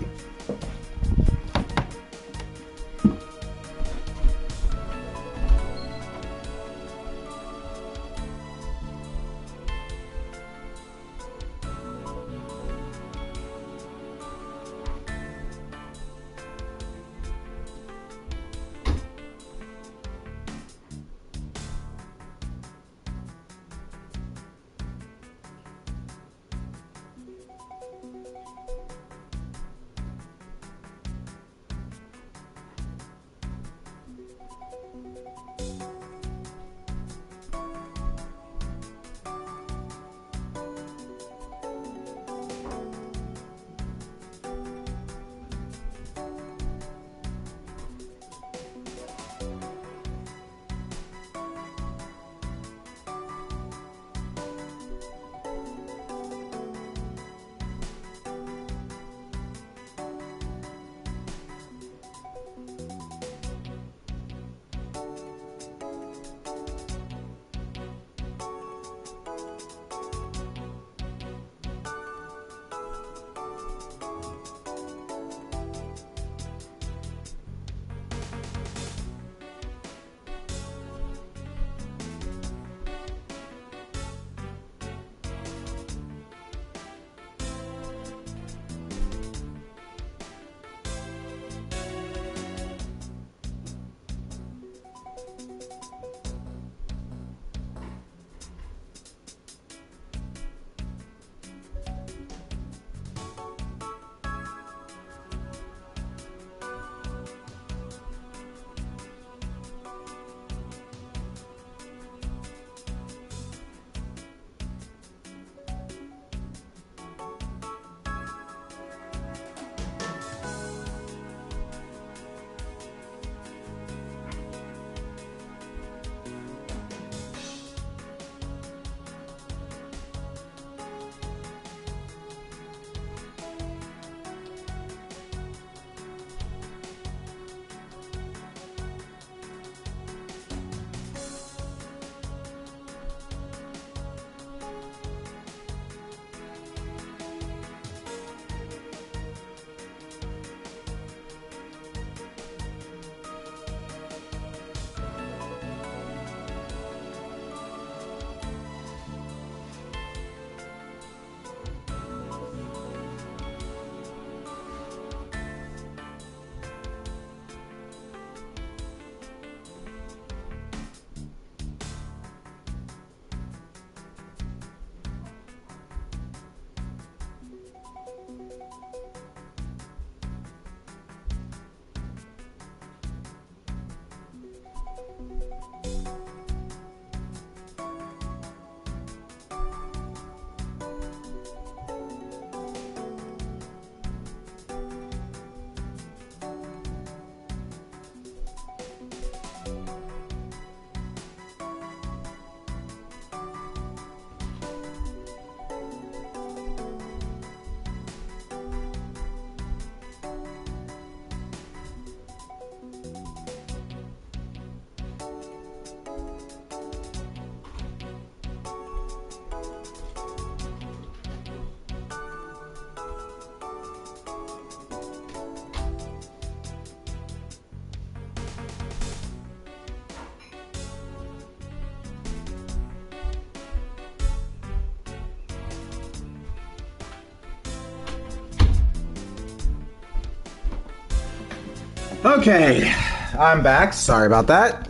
A: Okay, I'm back. Sorry about that.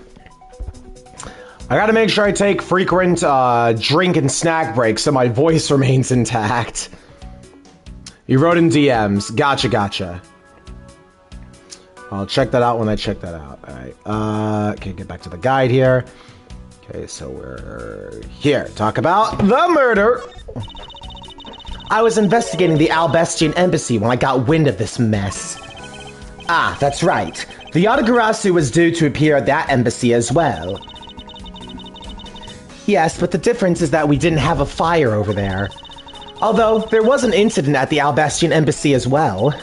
A: I gotta make sure I take frequent drink and snack breaks so my voice remains intact. You wrote in DMs. Gotcha. I'll check that out when I check that out. Alright, okay, get back to the guide here. Okay, so we're here. Talk about the murder. I was investigating the Albestian embassy when I got wind of this mess. Ah, that's right. The Yatagarasu was due to appear at that embassy as well. Yes, but the difference is that we didn't have a fire over there. Although, there was an incident at the Albastian embassy as well.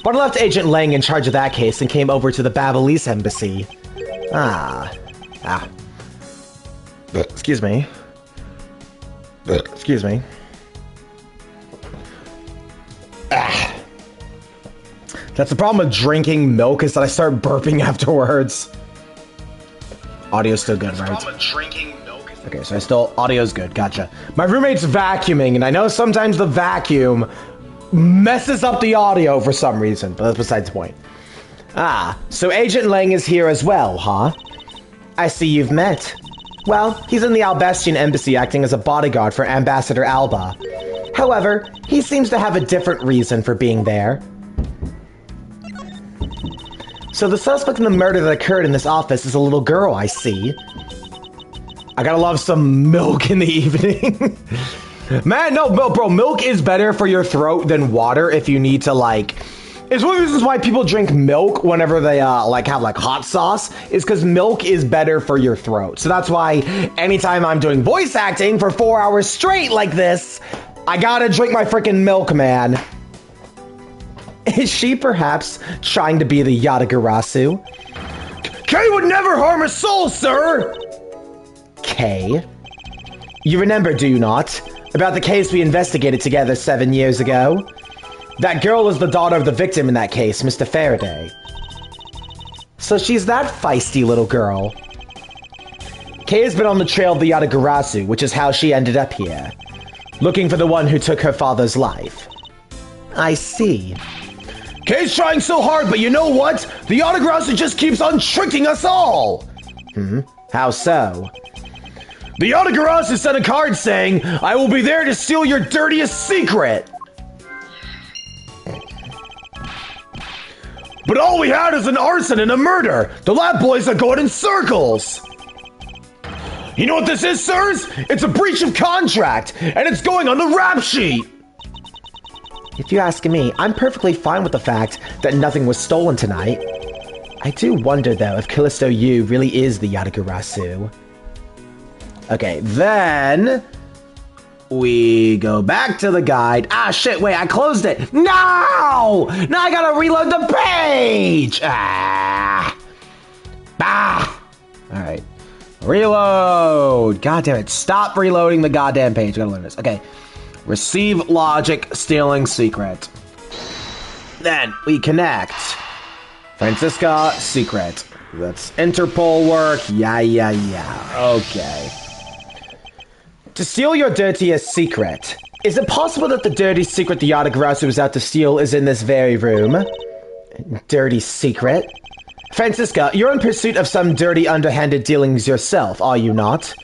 A: But I left Agent Lang in charge of that case and came over to the Ablaze embassy. Excuse me. Excuse me. That's the problem with drinking milk, is that I start burping afterwards. Audio's still good, right? Okay, so audio's good, gotcha. My roommate's vacuuming, and I know sometimes the vacuum messes up the audio for some reason, but that's besides the point. So Agent Lang is here as well, huh? I see you've met. Well, he's in the Albastian embassy acting as a bodyguard for Ambassador Alba. However, he seems to have a different reason for being there. So the suspect in the murder that occurred in this office is a little girl, I see. I gotta love some milk in the evening. Man, no, bro, milk is better for your throat than water if you need to, like... It's one of the reasons why people drink milk whenever they, have, hot sauce, is because milk is better for your throat. So that's why anytime I'm doing voice acting for 4 hours straight like this, I gotta drink my freaking milk, man. Is she perhaps trying to be the Yatagarasu? Kay would never harm a soul, sir! Kay? You remember, do you not, about the case we investigated together 7 years ago? That girl was the daughter of the victim in that case, Mr. Faraday. So she's that feisty little girl. Kay has been on the trail of the Yatagarasu, which is how she ended up here. Looking for the one who took her father's life. I see. Kay's trying so hard, but you know what? The Yatagarasu just keeps on tricking us all! How so? The Yatagarasu sent a card saying, I will be there to steal your dirtiest secret! But all we had is an arson and a murder! The lab boys are going in circles! You know what this is, sirs? It's a breach of contract, and it's going on the rap sheet! If you ask me, I'm perfectly fine with the fact that nothing was stolen tonight. I do wonder, though, if Callisto Yu really is the Yatagarasu. Okay, then... we go back to the guide. Ah, shit, wait, I closed it. No! Now I gotta reload the page! Alright. Reload! God damn it, stop reloading the goddamn page. I gotta learn this. Okay. Receive logic, stealing secret. Then we connect. Francisca, secret. That's Interpol work. Yeah. Okay. To steal your dirtiest secret. Is it possible that the dirty secret the Yatagarasu was out to steal is in this very room? Dirty secret? Francisca, you're in pursuit of some dirty, underhanded dealings yourself, are you not?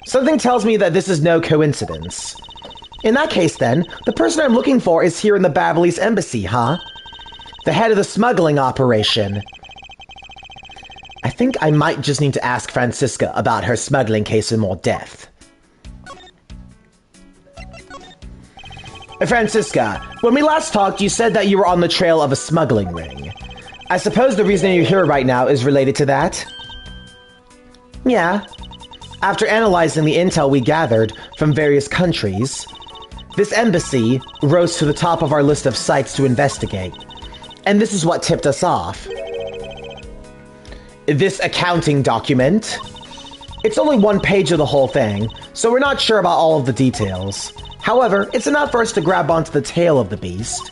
A: Something tells me that this is no coincidence. In that case, then, the person I'm looking for is here in the Ablaze embassy, huh? The head of the smuggling operation. I think I might just need to ask Francisca about her smuggling case in more depth. Francisca, when we last talked, you said that you were on the trail of a smuggling ring. I suppose the reason you're here right now is related to that? Yeah. After analyzing the intel we gathered from various countries, this embassy rose to the top of our list of sites to investigate. And this is what tipped us off. This accounting document. It's only one page of the whole thing, so we're not sure about all of the details. However, it's enough for us to grab onto the tail of the beast.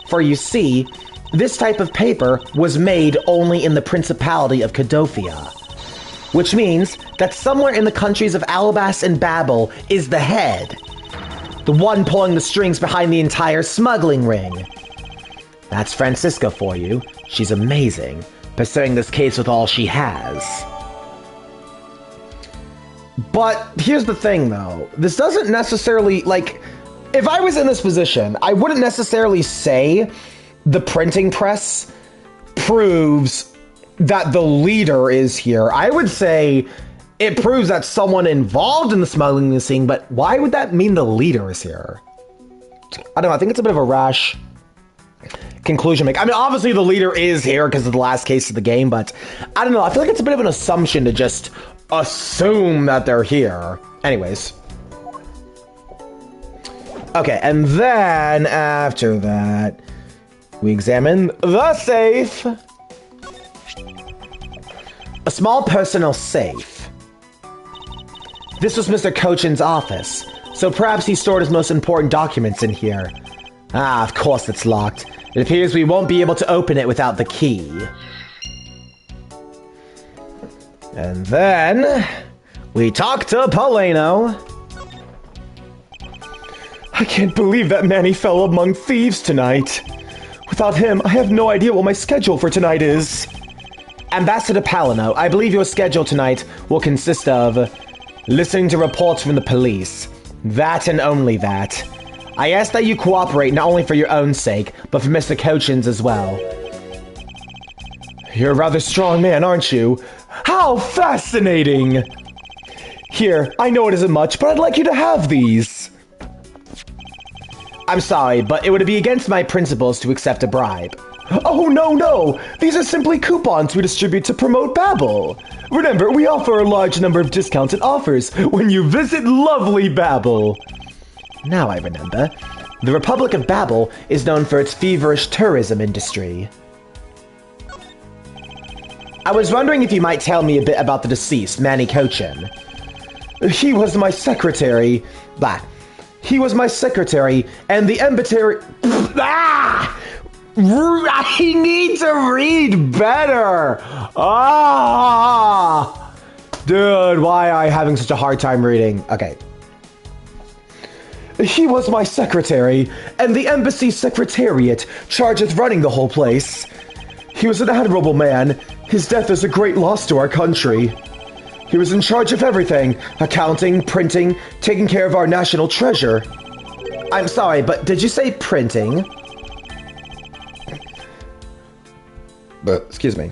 A: For you see, this type of paper was made only in the Principality of Cadofia. Which means that somewhere in the countries of Alabas and Babel is the head. The one pulling the strings behind the entire smuggling ring. That's Francisca for you. She's amazing, pursuing this case with all she has. But here's the thing, though. This doesn't necessarily, like... If I was in this position, I wouldn't necessarily say the printing press proves that the leader is here. I would say it proves that someone involved in the smuggling is seeing, but why would that mean the leader is here? I don't know, I think it's a bit of a rash conclusion make? I mean, obviously the leader is here because of the last case of the game, but I don't know. I feel like it's a bit of an assumption to just assume that they're here. Anyways. Okay, and then after that, we examine the safe. A small personal safe. This was Mr. Cochin's office, so perhaps he stored his most important documents in here. Ah, of course it's locked. It appears we won't be able to open it without the key. And then we talk to Polino. I can't believe that Manny fell among thieves tonight. Without him, I have no idea what my schedule for tonight is. Ambassador Palino, I believe your schedule tonight will consist of listening to reports from the police. That and only that. I ask that you cooperate not only for your own sake, but for Mr. Cochin's as well. You're a rather strong man, aren't you? How fascinating! Here, I know it isn't much, but I'd like you to have these. I'm sorry, but it would be against my principles to accept a bribe. Oh, no! These are simply coupons we distribute to promote Babel. Remember, we offer a large number of discounts and offers when you visit lovely Babel. Now I remember. The Republic of Babel is known for its feverish tourism industry. I was wondering if you might tell me a bit about the deceased, Manny Cochin. He was my secretary. He was my secretary, and the embassy... I need to read better! Dude, why am I having such a hard time reading? Okay. He was my secretary, and the embassy secretariat charged with running the whole place. He was an admirable man. His death is a great loss to our country. He was in charge of everything. Accounting, printing, taking care of our national treasure. I'm sorry, but did you say printing? Excuse me.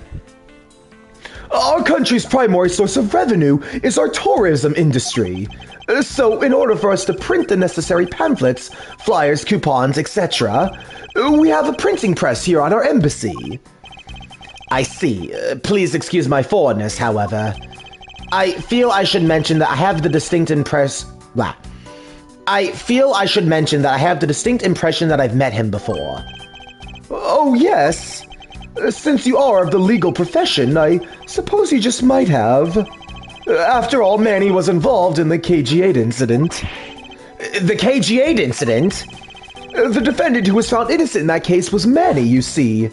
A: Our country's primary source of revenue is our tourism industry. So, in order for us to print the necessary pamphlets, flyers, coupons, etc., we have a printing press here on our embassy. I see. Please excuse my forwardness, however. I feel I should mention that I have the distinct impression that I've met him before. Oh, yes. Since you are of the legal profession, I suppose you just might have. After all, Manny was involved in the KG8 incident. The KG8 incident? The defendant who was found innocent in that case was Manny, you see.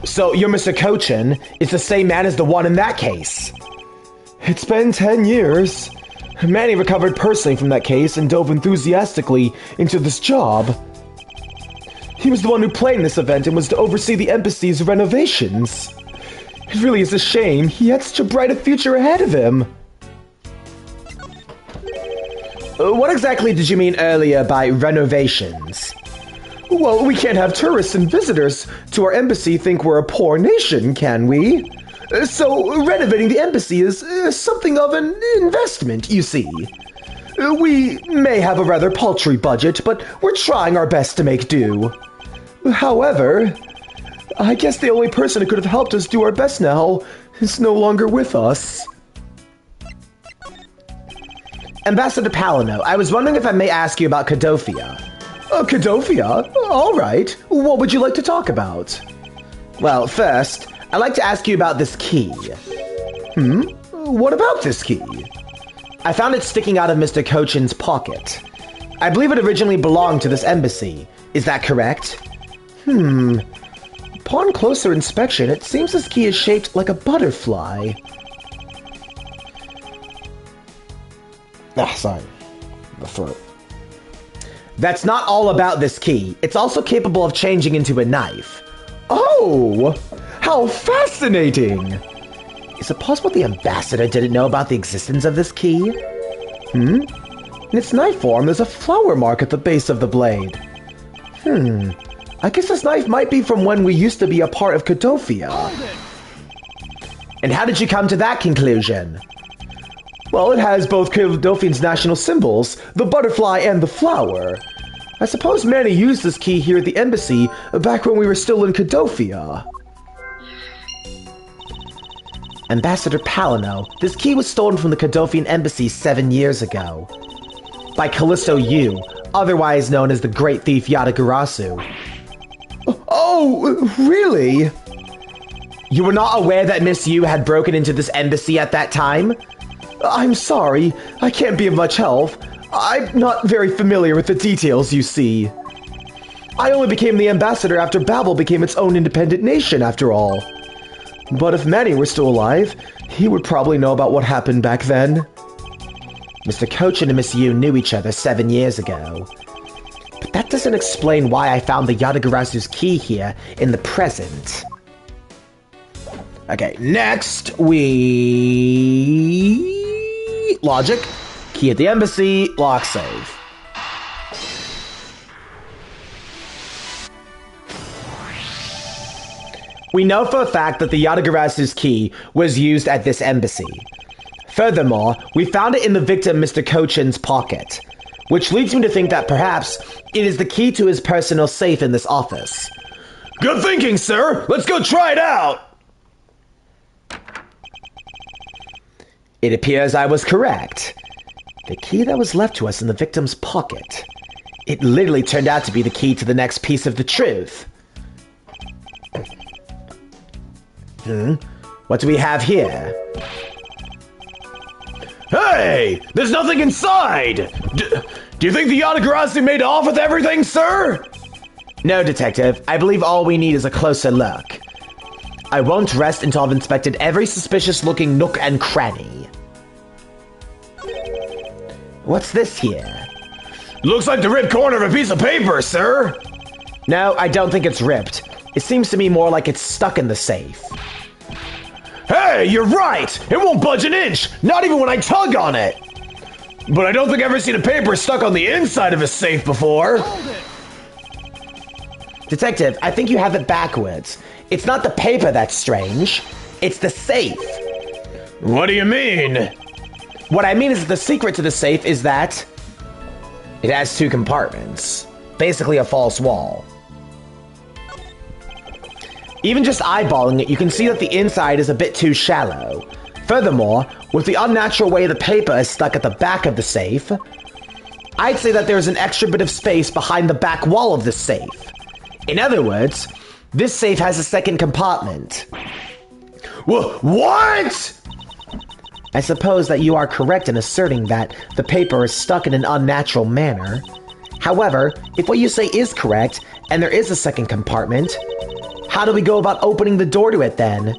A: So, your Mr. Cochin is the same man as the one in that case. It's been 10 years. Manny recovered personally from that case and dove enthusiastically into this job. He was the one who planned this event and was to oversee the embassy's renovations. It really is a shame. He had such a bright future ahead of him. What exactly did you mean earlier by renovations? Well, we can't have tourists and visitors to our embassy think we're a poor nation, can we? So, renovating the embassy is something of an investment, you see. We may have a rather paltry budget, but we're trying our best to make do. However, I guess the only person who could have helped us do our best now is no longer with us. Ambassador Palino, I was wondering if I may ask you about Cadofia. Cadofia? All right. What would you like to talk about? Well, first, I'd like to ask you about this key. What about this key? I found it sticking out of Mr. Cochin's pocket. I believe it originally belonged to this embassy. Is that correct? Upon closer inspection, it seems this key is shaped like a butterfly. Sorry. The throat. That's not all about this key. It's also capable of changing into a knife. Oh! How fascinating! Is it possible the ambassador didn't know about the existence of this key? In its knife form, there's a flower mark at the base of the blade. I guess this knife might be from when we used to be a part of Cadofia. And how did you come to that conclusion? Well, it has both Cadofian's national symbols, the butterfly and the flower. I suppose Manny used this key here at the embassy back when we were still in Cadofia. Ambassador Palino, this key was stolen from the Cadofian embassy 7 years ago. By Callisto Yu, otherwise known as the Great Thief Yatagarasu. Oh, really? You were not aware that Miss Yu had broken into this embassy at that time? I'm sorry, I can't be of much help. I'm not very familiar with the details, you see. I only became the ambassador after Babel became its own independent nation, after all. But if Manny were still alive, he would probably know about what happened back then. Mr. Cochin and Miss Yu knew each other 7 years ago. But that doesn't explain why I found the Yatagarasu's key here in the present. Okay, next we... Logic. Key at the embassy, lock save. We know for a fact that the Yatagarasu's key was used at this embassy. Furthermore, we found it in the victim Mr. Cochin's pocket, which leads me to think that perhaps it is the key to his personal safe in this office. Good thinking, sir! Let's go try it out! It appears I was correct. The key that was left to us in the victim's pocket. It literally turned out to be the key to the next piece of the truth. What do we have here? Hey! There's nothing inside! Do you think the Yatagarasu made off with everything, sir? No, Detective. I believe all we need is a closer look. I won't rest until I've inspected every suspicious-looking nook and cranny. What's this here? Looks like the ripped corner of a piece of paper, sir! No, I don't think it's ripped. It seems to me more like it's stuck in the safe. Hey, you're right! It won't budge an inch! Not even when I tug on it! But I don't think I've ever seen a paper stuck on the inside of a safe before. Hold it. Detective, I think you have it backwards. It's not the paper that's strange. It's the safe. What do you mean? What I mean is that the secret to the safe is that it has 2 compartments. Basically a false wall. Even just eyeballing it, you can see that the inside is a bit too shallow. Furthermore, with the unnatural way the paper is stuck at the back of the safe, I'd say that there's an extra bit of space behind the back wall of the safe. In other words, this safe has a second compartment. What? I suppose that you are correct in asserting that the paper is stuck in an unnatural manner. However, if what you say is correct, and there is a second compartment, how do we go about opening the door to it then?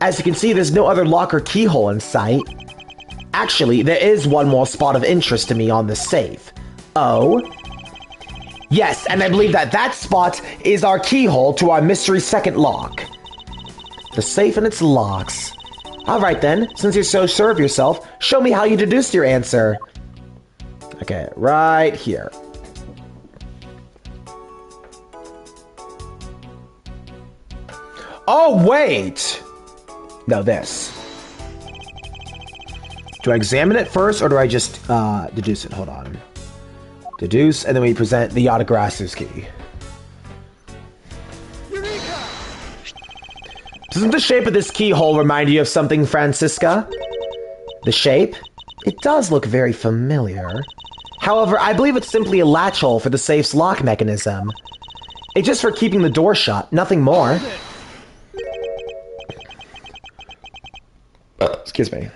A: As you can see, there's no other lock or keyhole in sight. Actually, there is one more spot of interest to me on the safe. Oh? Yes, and I believe that that spot is our keyhole to our mystery second lock. The safe and its locks. Alright then, since you're so sure of yourself, show me how you deduced your answer. Okay, right here. Oh, wait! No, this. Do I examine it first, or do I just deduce it? Hold on. Deduce, and then we present the Yatagarasu's key. Eureka! Doesn't the shape of this keyhole remind you of something, Francisca? The shape? It does look very familiar. However, I believe it's simply a latch hole for the safe's lock mechanism. It's just for keeping the door shut, nothing more. Excuse me.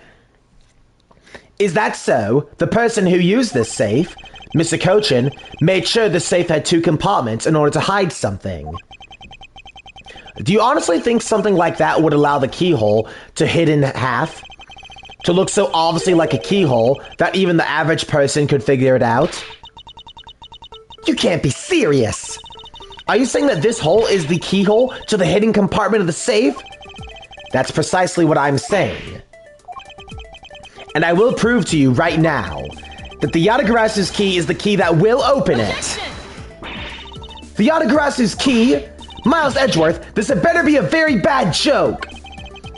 A: Is that so? The person who used this safe, Mr. Cochin, made sure the safe had 2 compartments in order to hide something. Do you honestly think something like that would allow the keyhole to hit in half? To look so obviously like a keyhole that even the average person could figure it out? You can't be serious! Are you saying that this hole is the keyhole to the hidden compartment of the safe? That's precisely what I'm saying. And I will prove to you right now that the Yatagarasu's key is the key that will open it. The Yatagarasu's key? Miles Edgeworth, this had better be a very bad joke.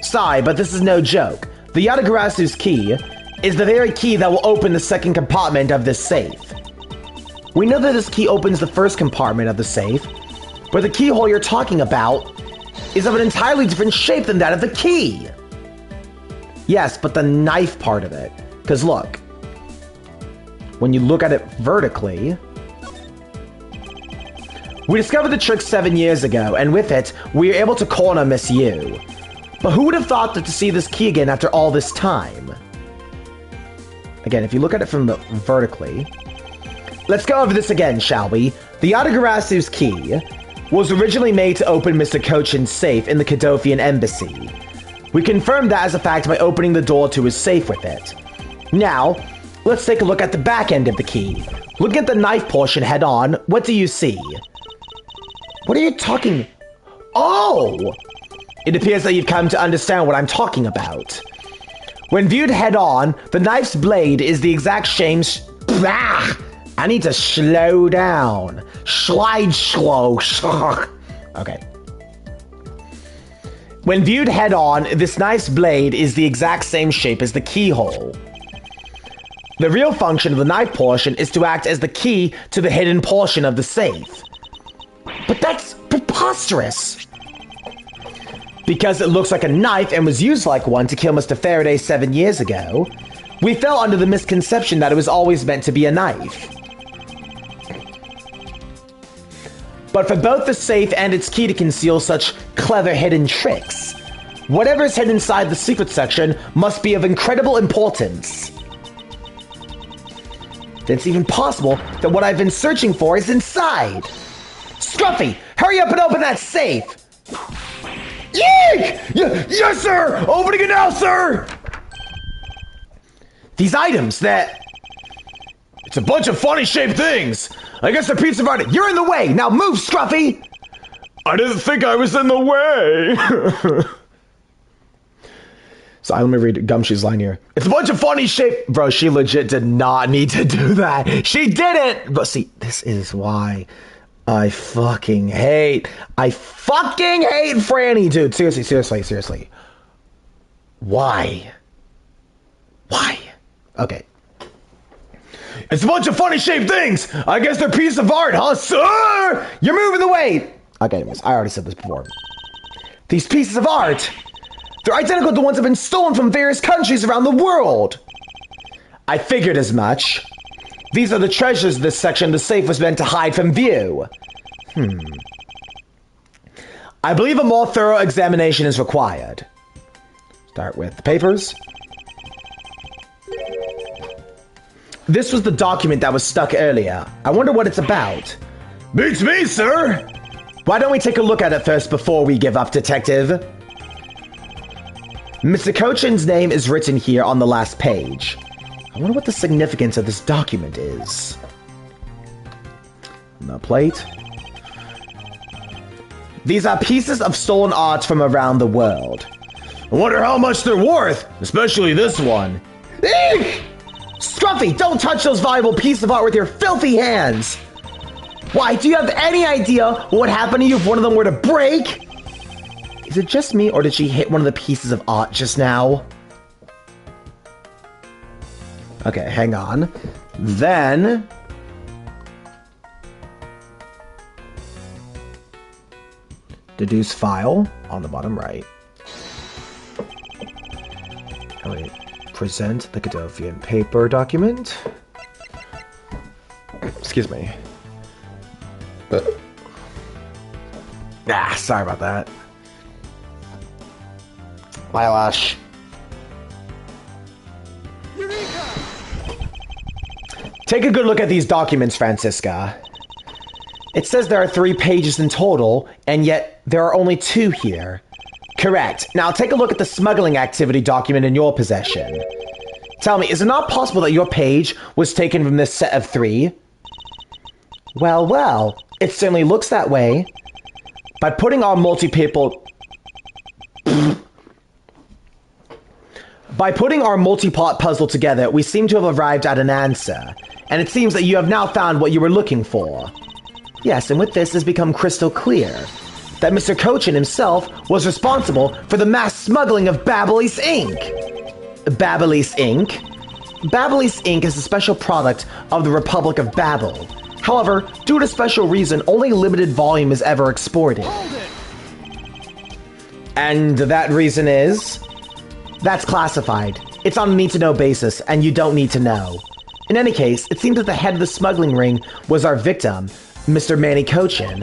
A: Sorry, but this is no joke. The Yatagarasu's key is the very key that will open the second compartment of this safe. We know that this key opens the first compartment of the safe, but the keyhole you're talking about is of an entirely different shape than that of the key. Yes, but the knife part of it. Because look, when you look at it vertically, we discovered the trick 7 years ago, and with it, we were able to corner Miss You. But who would have thought that to see this key again after all this time? Again, if you look at it from the vertically, let's go over this again, shall we? The Adegarasu's key was originally made to open Mr. Cochin's safe in the Cadofian embassy. We confirmed that as a fact by opening the door to his safe with it. Now, let's take a look at the back end of the key. Looking at the knife portion head on, what do you see? What are you talking? Oh! It appears that you've come to understand what I'm talking about. When viewed head on, the knife's blade is the exact same I need to slow down. Slide slow. Okay. When viewed head on, this knife's blade is the exact same shape as the keyhole. The real function of the knife portion is to act as the key to the hidden portion of the safe. But that's preposterous! Because it looks like a knife and was used like one to kill Mr. Faraday 7 years ago, we fell under the misconception that it was always meant to be a knife. But for both the safe and its key to conceal such clever hidden tricks, whatever is hidden inside the secret section must be of incredible importance. It's even possible that what I've been searching for is inside. Scruffy, hurry up and open that safe! Yeek! Yes, sir! Opening it now, sir! These items that... It's a bunch of funny-shaped things. I guess they're pieces of art. You're in the way! Now move, Scruffy! I didn't think I was in the way! So let me read Gumshoe's line here. It's a bunch of funny-shaped... Bro, she legit did not need to do that. She didn't! But see, this is why... I fucking hate Franny, dude. Seriously. Why? Okay. It's a bunch of funny shaped things. I guess they're pieces of art, huh, sir? You're moving the way. Okay, anyways, I already said this before. These pieces of art, they're identical to the ones that have been stolen from various countries around the world. I figured as much. These are the treasures of this section the safe was meant to hide from view. I believe a more thorough examination is required. Start with the papers. This was the document that was stuck earlier. I wonder what it's about. Beats me, sir! Why don't we take a look at it first before we give up, detective? Mr. Cochin's name is written here on the last page. I wonder what the significance of this document is. The plate. These are pieces of stolen art from around the world. I wonder how much they're worth, especially this one. Eek! Scruffy, don't touch those valuable pieces of art with your filthy hands! Why, do you have any idea what would happen to you if one of them were to break? Is it just me, or did she hit one of the pieces of art just now? Okay, hang on. Then... deduce file on the bottom right. Oh wait. Present the Cadofian paper document. Excuse me. Sorry about that. Eyelash. Take a good look at these documents, Francisca. It says there are 3 pages in total, and yet there are only 2 here. Correct. Now take a look at the smuggling activity document in your possession. Tell me, is it not possible that your page was taken from this set of 3? Well, it certainly looks that way. By putting our multi-part puzzle together, we seem to have arrived at an answer. And it seems that you have now found what you were looking for. Yes, and with this has become crystal clear that Mr. Cochin himself was responsible for the mass smuggling of Ablaze ink. Ablaze ink? Ablaze ink is a special product of the Republic of Babel. However, due to special reason, only limited volume is ever exported. And that reason is? That's classified. It's on a need-to-know basis, and you don't need to know. In any case, it seems that the head of the smuggling ring was our victim, Mr. Manny Cochin.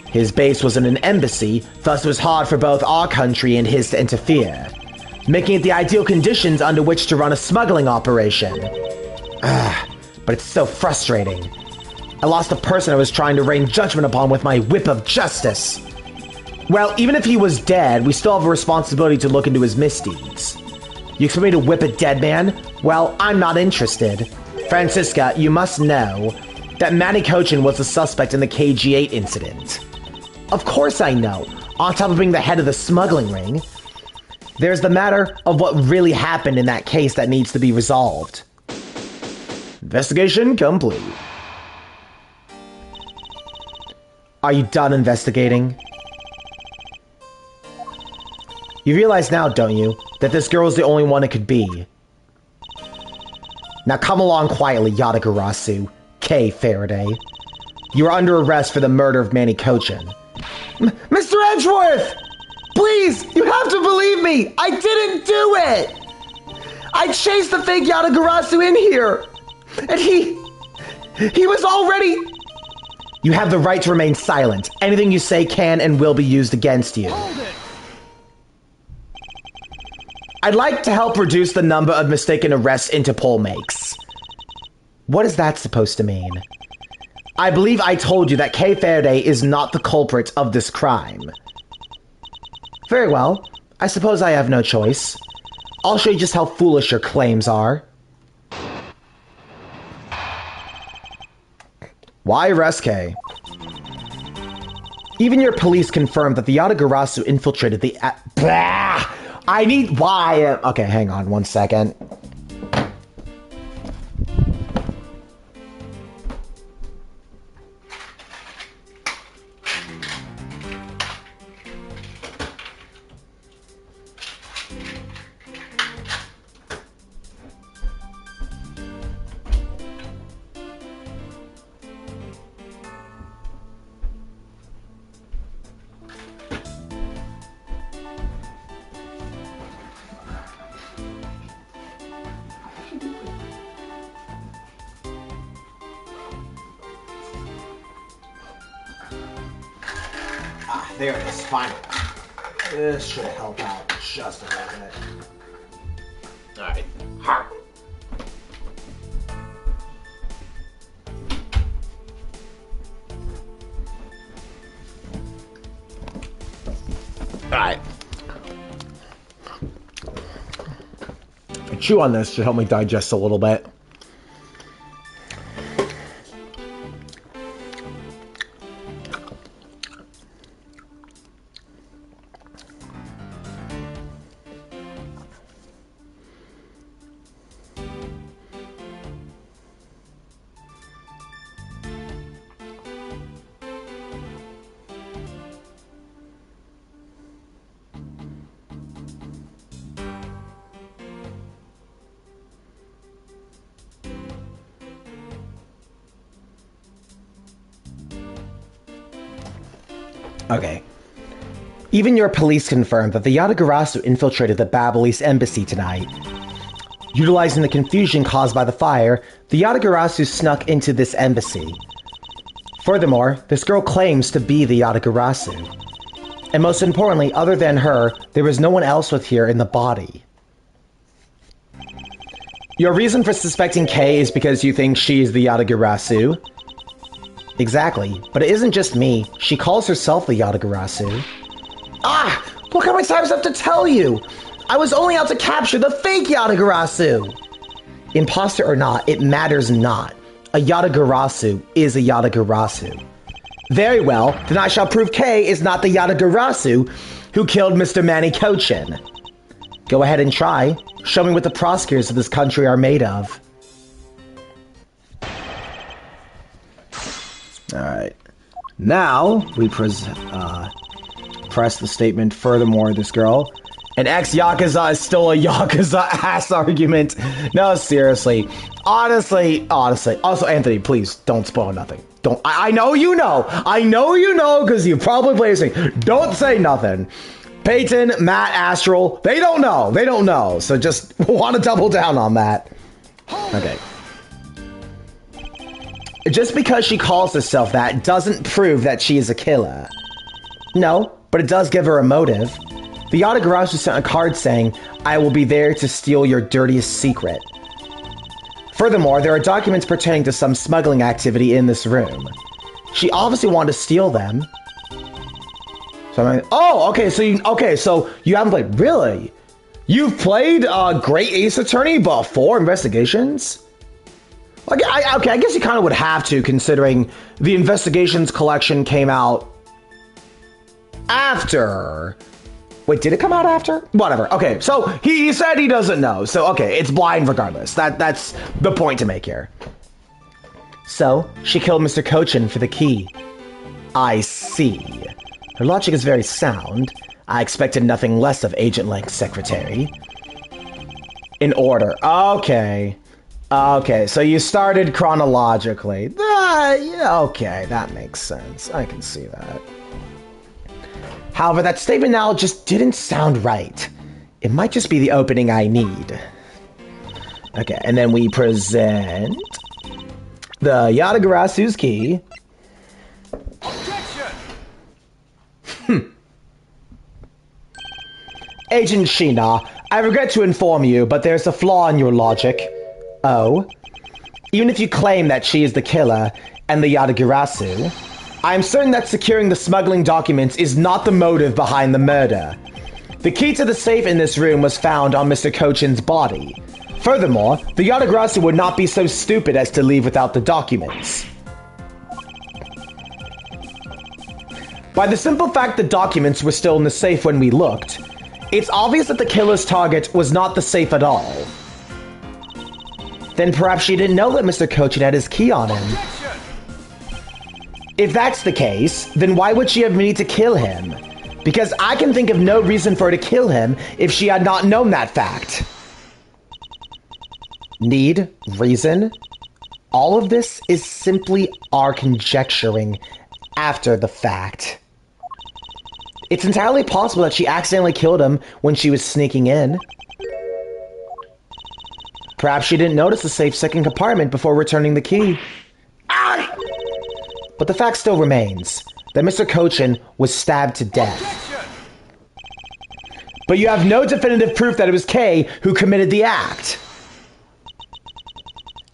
A: His base was in an embassy, thus it was hard for both our country and his to interfere, making it the ideal conditions under which to run a smuggling operation. But it's so frustrating. I lost the person I was trying to rain judgment upon with my whip of justice. Well, even if he was dead, we still have a responsibility to look into his misdeeds. You expect me to whip a dead man? Well, I'm not interested. Francisca, you must know that Manny Cochin was the suspect in the KG-8 incident. Of course I know. On top of being the head of the smuggling ring, there's the matter of what really happened in that case that needs to be resolved. Investigation complete. Are you done investigating? You realize now, don't you, that this girl is the only one it could be? Now come along quietly, Yatagarasu, K. Faraday. You are under arrest for the murder of Manny Cochin. Mr. Edgeworth! Please, you have to believe me! I didn't do it! I chased the fake Yatagarasu in here! And he was already... You have the right to remain silent. Anything you say can and will be used against you. I'd like to help reduce the number of mistaken arrests Interpol makes. What is that supposed to mean? I believe I told you that Kay Faraday is not the culprit of this crime. Very well. I suppose I have no choice. I'll show you just how foolish your claims are. Why arrest Kay? Even your police confirmed that the Yatagarasu infiltrated the... I need... Why? Okay, hang on 1 second. There it is, finally. This should help out just a little bit. Alright. Harp. Alright. Chew on this should help me digest a little bit. Okay. Even your police confirmed that the Yatagarasu infiltrated the Ablaze embassy tonight. Utilizing the confusion caused by the fire, the Yatagarasu snuck into this embassy. Furthermore, this girl claims to be the Yatagarasu. And most importantly, other than her, there was no one else with her in the body. Your reason for suspecting Kay is because you think she is the Yatagarasu. Exactly, but it isn't just me. She calls herself the Yatagarasu. Ah! Look how many times I have to tell you! I was only out to capture the fake Yatagarasu! Imposter or not, it matters not. A Yatagarasu is a Yatagarasu. Very well, then I shall prove Kay is not the Yatagarasu who killed Mr. Manny Cochin. Go ahead and try. Show me what the prosecutors of this country are made of. Alright. Now, we press the statement, furthermore, this girl An ex-Yakuza is still a Yakuza ass argument. No, seriously. Honestly. Also, Anthony, please don't spoil nothing. Don't. I know you know. I know you know because you probably played this thing. Don't say nothing. Peyton, Matt, Astral, they don't know. They don't know. So just want to double down on that. Okay. Just because she calls herself that doesn't prove that she is a killer. No, but it does give her a motive. The Yatagarasu sent a card saying, "I will be there to steal your dirtiest secret." Furthermore, there are documents pertaining to some smuggling activity in this room. She obviously wanted to steal them. So I'm like, oh, okay, so you haven't played, really? You've played Great Ace Attorney before Investigations? Okay, I guess you kind of would have to, considering the Investigations collection came out after. Wait, did it come out after? Whatever. Okay, so he said he doesn't know. So, okay, it's blind regardless. That's the point to make here. So, she killed Mr. Cochin for the key. I see. Her logic is very sound. I expected nothing less of Agent Lank's secretary. In order. Okay. Okay, so you started chronologically. Yeah, okay, that makes sense. I can see that. However, that statement now just didn't sound right. It might just be the opening I need. Okay, and then we present the Yatagarasu's key. Agent Sheena, I regret to inform you, but there's a flaw in your logic. Oh? Even if you claim that she is the killer and the Yatagarasu, I am certain that securing the smuggling documents is not the motive behind the murder. The key to the safe in this room was found on Mr. Cochin's body. Furthermore, the Yatagarasu would not be so stupid as to leave without the documents. By the simple fact the documents were still in the safe when we looked, it's obvious that the killer's target was not the safe at all. Then perhaps she didn't know that Mr. Cochin had his key on him. If that's the case, then why would she have needed to kill him? Because I can think of no reason for her to kill him if she had not known that fact. Need? Reason? All of this is simply our conjecturing after the fact. It's entirely possible that she accidentally killed him when she was sneaking in. Perhaps she didn't notice the safe's second compartment before returning the key. Ah! But the fact still remains that Mr. Cochin was stabbed to death. But you have no definitive proof that it was Kay who committed the act.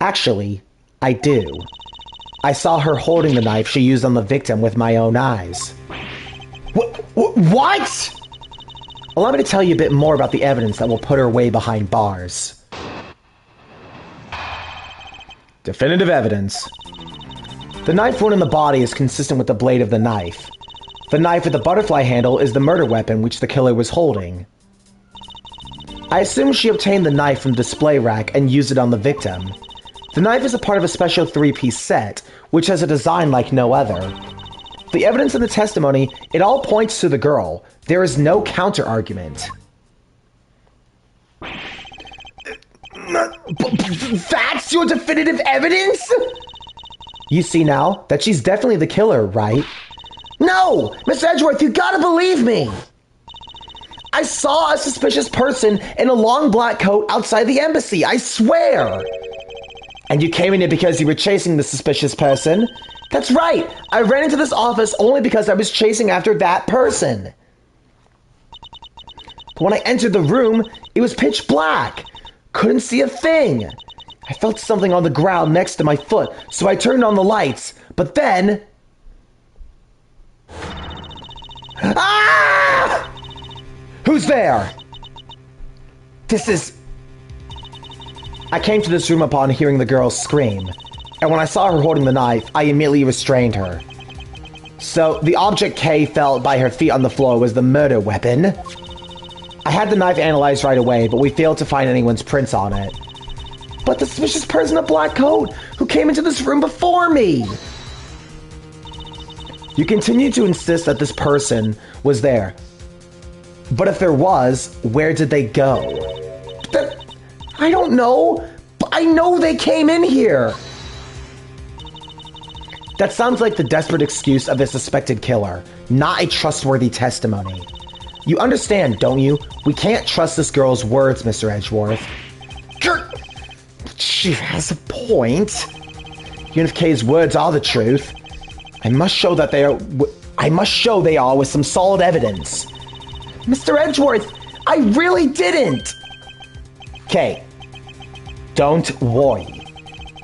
A: Actually, I do. I saw her holding the knife she used on the victim with my own eyes. What? Allow me to tell you a bit more about the evidence that will put her way behind bars. Definitive evidence. The knife wound in the body is consistent with the blade of the knife. The knife with the butterfly handle is the murder weapon which the killer was holding. I assume she obtained the knife from the display rack and used it on the victim. The knife is a part of a special 3-piece set, which has a design like no other. The evidence in the testimony, it all points to the girl. There is no counter-argument. That's your definitive evidence? You see now that she's definitely the killer, right? No! Miss Edgeworth, you gotta believe me! I saw a suspicious person in a long black coat outside the embassy, I swear! And you came in here because you were chasing the suspicious person? That's right! I ran into this office only because I was chasing after that person. But when I entered the room, it was pitch black. Couldn't see a thing. I felt something on the ground next to my foot, so I turned on the lights. But then... Ah! Who's there? This is... I came to this room upon hearing the girl scream. And when I saw her holding the knife, I immediately restrained her. So, the object Kay felt by her feet on the floor was the murder weapon. I had the knife analyzed right away, but we failed to find anyone's prints on it. But the suspicious person in a black coat who came into this room before me! You continue to insist that this person was there. But if there was, where did they go? I don't know, but I know they came in here. That sounds like the desperate excuse of a suspected killer, not a trustworthy testimony. You understand, don't you? We can't trust this girl's words, Mr. Edgeworth. She has a point. Even if Kay's words are the truth, I must show they are with some solid evidence. Mr. Edgeworth, I really didn't. Kay, don't worry.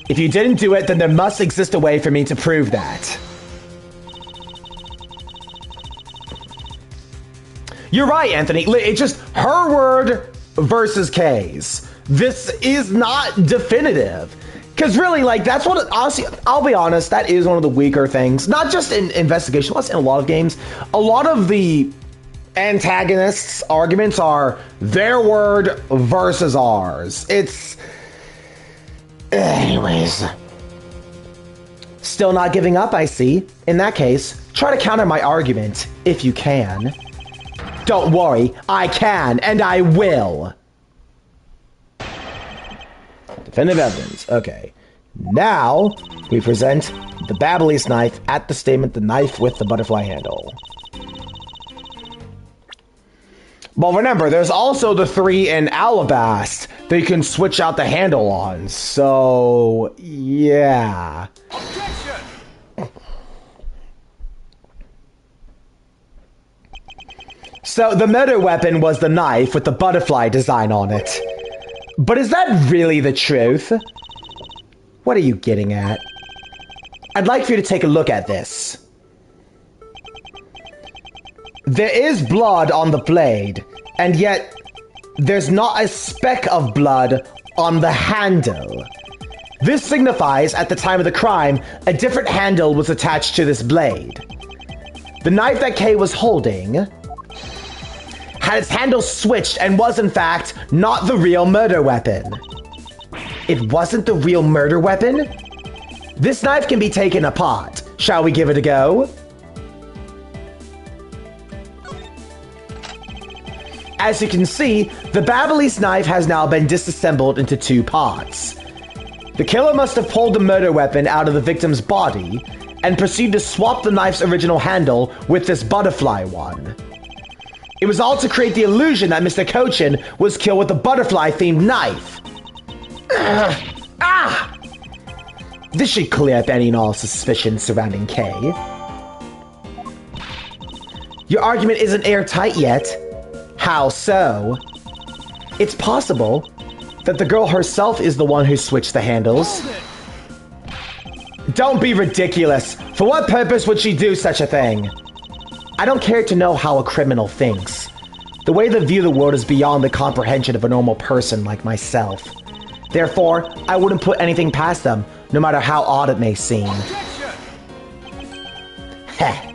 A: If you didn't do it, then there must exist a way for me to prove that. You're right, Anthony. It's just her word versus Kay's. This is not definitive. Because really, like, that's what, honestly, I'll be honest, that is one of the weaker things. Not just in investigation, but in a lot of games. A lot of the antagonists' arguments are their word versus ours. It's... Anyways. Still not giving up, I see. In that case, try to counter my argument, if you can. Don't worry, I can, and I will. Definitive evidence. Okay. Now, we present the Ablaze knife at the statement, the knife with the butterfly handle. Well, remember, there's also the 3 in Alabast that you can switch out the handle on. So, yeah. So, the murder weapon was the knife with the butterfly design on it. But is that really the truth? What are you getting at? I'd like for you to take a look at this. There is blood on the blade, and yet there's not a speck of blood on the handle. This signifies, at the time of the crime, a different handle was attached to this blade. The knife that Kay was holding had its handle switched and was, in fact, not the real murder weapon. It wasn't the real murder weapon? This knife can be taken apart. Shall we give it a go? As you can see, the Ablaze knife has now been disassembled into 2 parts. The killer must have pulled the murder weapon out of the victim's body and proceeded to swap the knife's original handle with this butterfly one. It was all to create the illusion that Mr. Cochin was killed with a butterfly-themed knife. This should clear up any and all suspicions surrounding Kay. Your argument isn't airtight yet. How so? It's possible that the girl herself is the one who switched the handles. Don't be ridiculous. For what purpose would she do such a thing? I don't care to know how a criminal thinks. The way they view the world is beyond the comprehension of a normal person like myself. Therefore, I wouldn't put anything past them, no matter how odd it may seem. Heh.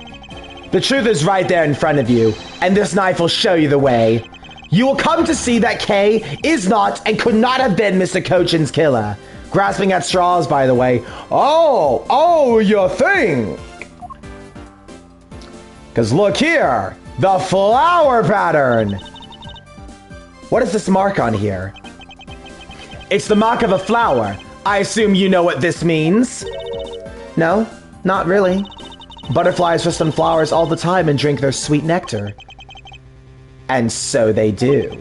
A: The truth is right there in front of you, and this knife will show you the way. You will come to see that Kay is not and could not have been Mr. Cochin's killer. Grasping at straws, by the way. Oh, you think? Because look here, the flower pattern. What is this mark on here? It's the mark of a flower. I assume you know what this means? No, not really. Butterflies rest on flowers all the time and drink their sweet nectar. And so they do.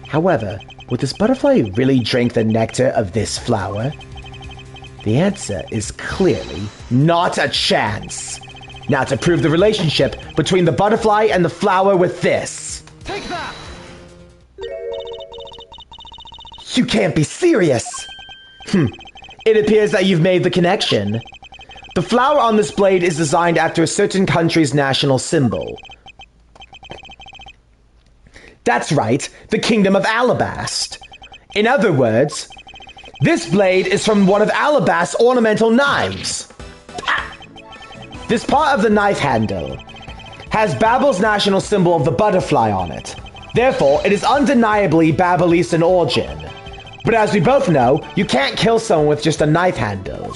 A: However, would this butterfly really drink the nectar of this flower? The answer is clearly not a chance. Now to prove the relationship between the butterfly and the flower with this.
B: Take that!
A: You can't be serious! It appears that you've made the connection. The flower on this blade is designed after a certain country's national symbol. That's right, the Kingdom of Alabast. In other words, this blade is from one of Alabast's ornamental knives. This part of the knife handle has Babel's national symbol of the butterfly on it. Therefore, it is undeniably Babelese in origin. But as we both know, you can't kill someone with just a knife handle.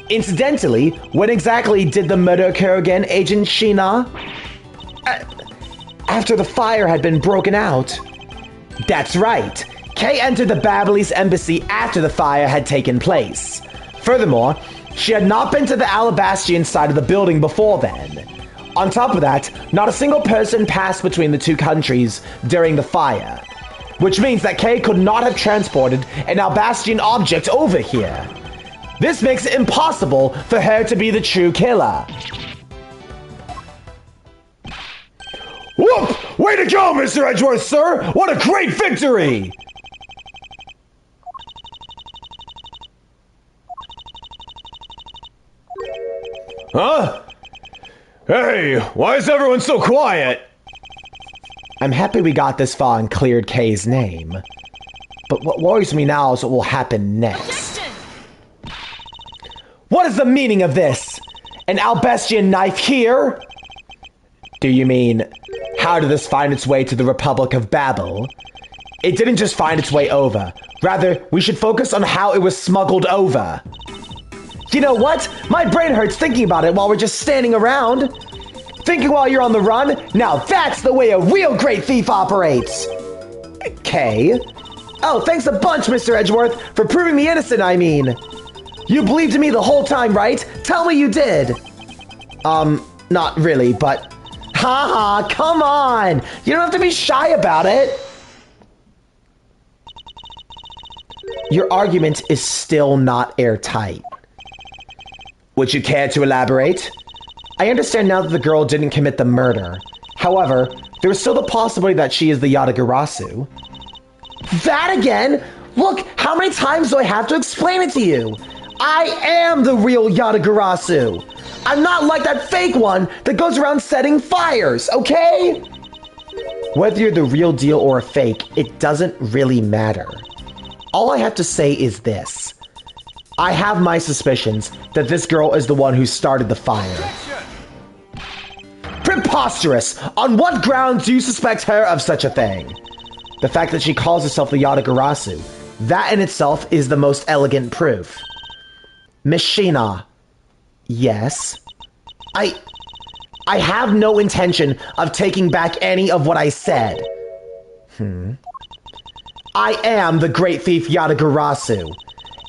A: Incidentally, when exactly did the murder occur again, Agent Sheena? after the fire had been broken out. That's right. Kay entered the Ablaze embassy after the fire had taken place. Furthermore, she had not been to the Alabastian side of the building before then. On top of that, not a single person passed between the two countries during the fire, which means that Kay could not have transported an Alabastian object over here. This makes it impossible for her to be the true killer. Whoop! Way to go, Mr. Edgeworth, sir! What a great victory! Huh? Hey, why is everyone so quiet? I'm happy we got this far and cleared Kay's name. But what worries me now is what will happen next. What is the meaning of this? An Alabastian knife here? Do you mean, how did this find its way to the Republic of Babel? It didn't just find its way over. Rather, we should focus on how it was smuggled over. You know what? My brain hurts thinking about it while we're just standing around. Thinking while you're on the run? Now that's the way a real great thief operates. Kay? Oh, thanks a bunch, Mr. Edgeworth, for proving me innocent, I mean. You believed in me the whole time, right? Tell me you did. Not really, but... Haha, come on! You don't have to be shy about it. Your argument is still not airtight. Would you care to elaborate? I understand now that the girl didn't commit the murder. However, there is still the possibility that she is the Yatagarasu. That again? Look, how many times do I have to explain it to you? I am the real Yatagarasu. I'm not like that fake one that goes around setting fires, okay? Whether you're the real deal or a fake, it doesn't really matter. All I have to say is this. I have my suspicions that this girl is the one who started the fire. Preposterous! On what grounds do you suspect her of such a thing? The fact that she calls herself the Yatagarasu. That in itself is the most elegant proof. Miss Sheena. Yes? I have no intention of taking back any of what I said. I am the great thief Yatagarasu,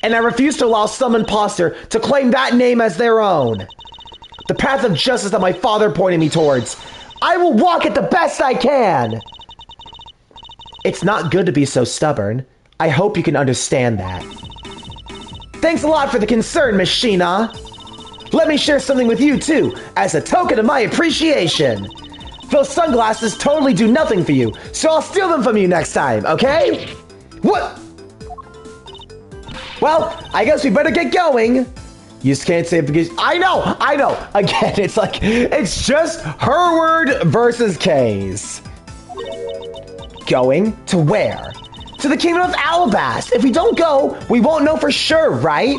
A: and I refuse to allow some imposter to claim that name as their own. The path of justice that my father pointed me towards, I will walk it the best I can. It's not good to be so stubborn. I hope you can understand that. Thanks a lot for the concern, Miss Sheena. Let me share something with you, too, as a token of my appreciation. Those sunglasses totally do nothing for you, so I'll steal them from you next time, okay? What? Well, I guess we better get going. You just can't say it because... I know. Again, it's just her word versus Kay's. Going to where? To the Kingdom of Alabast. If we don't go, we won't know for sure, right?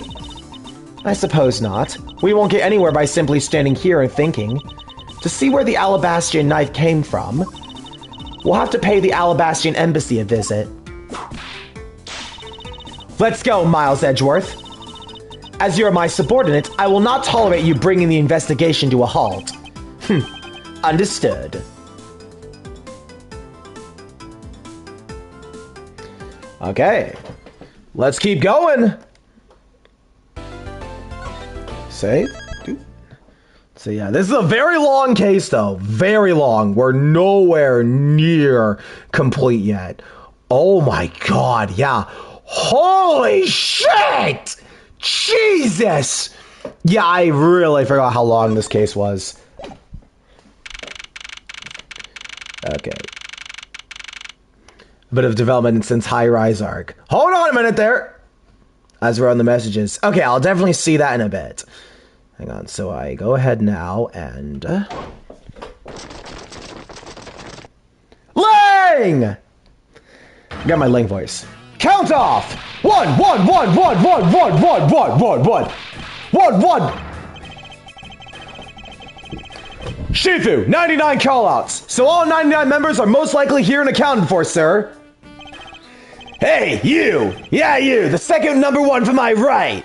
A: I suppose not. We won't get anywhere by simply standing here and thinking. To see where the Alabastian knife came from, we'll have to pay the Alabastian embassy a visit. Let's go, Miles Edgeworth. As you're my subordinate, I will not tolerate you bringing the investigation to a halt. Understood. Okay, let's keep going. Save. So yeah, this is a very long case though. Very long. We're nowhere near complete yet. Oh my god, yeah. Holy shit! Jesus! Yeah, I really forgot how long this case was. Okay. A bit of development since High Rise Arc. Hold on a minute there! As we're on the messages. Okay, I'll definitely see that in a bit. Hang on, so I go ahead now and... Lang! Got my Lang voice. Count off! 1, 1, 1, 1, 1, 1, 1, 1, 1, 1. 1, 1. Shifu, 99 callouts. So all 99 members are most likely here and accounted for, sir. Hey, you! Yeah, you! The second number one from my right!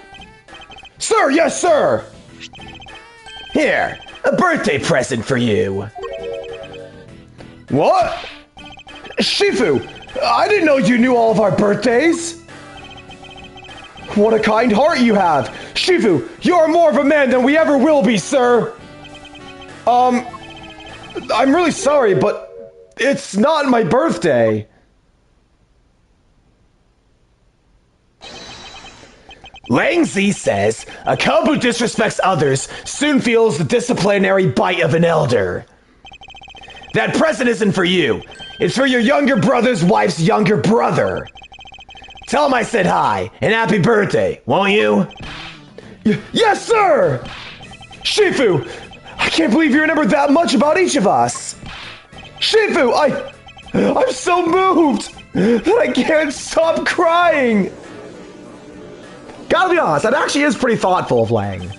A: Sir, yes, sir! Here, a birthday present for you. What? Shifu, I didn't know you knew all of our birthdays. What a kind heart you have. Shifu, you're more of a man than we ever will be, sir. I'm really sorry, but it's not my birthday. Langzi says, a cub who disrespects others soon feels the disciplinary bite of an elder. That present isn't for you. It's for your younger brother's wife's younger brother. Tell him I said hi, and happy birthday, won't you? Yes, sir! Shifu, I can't believe you remember that much about each of us. Shifu, I'm so moved that I can't stop crying. Gotta be honest, that actually is pretty thoughtful of Lang.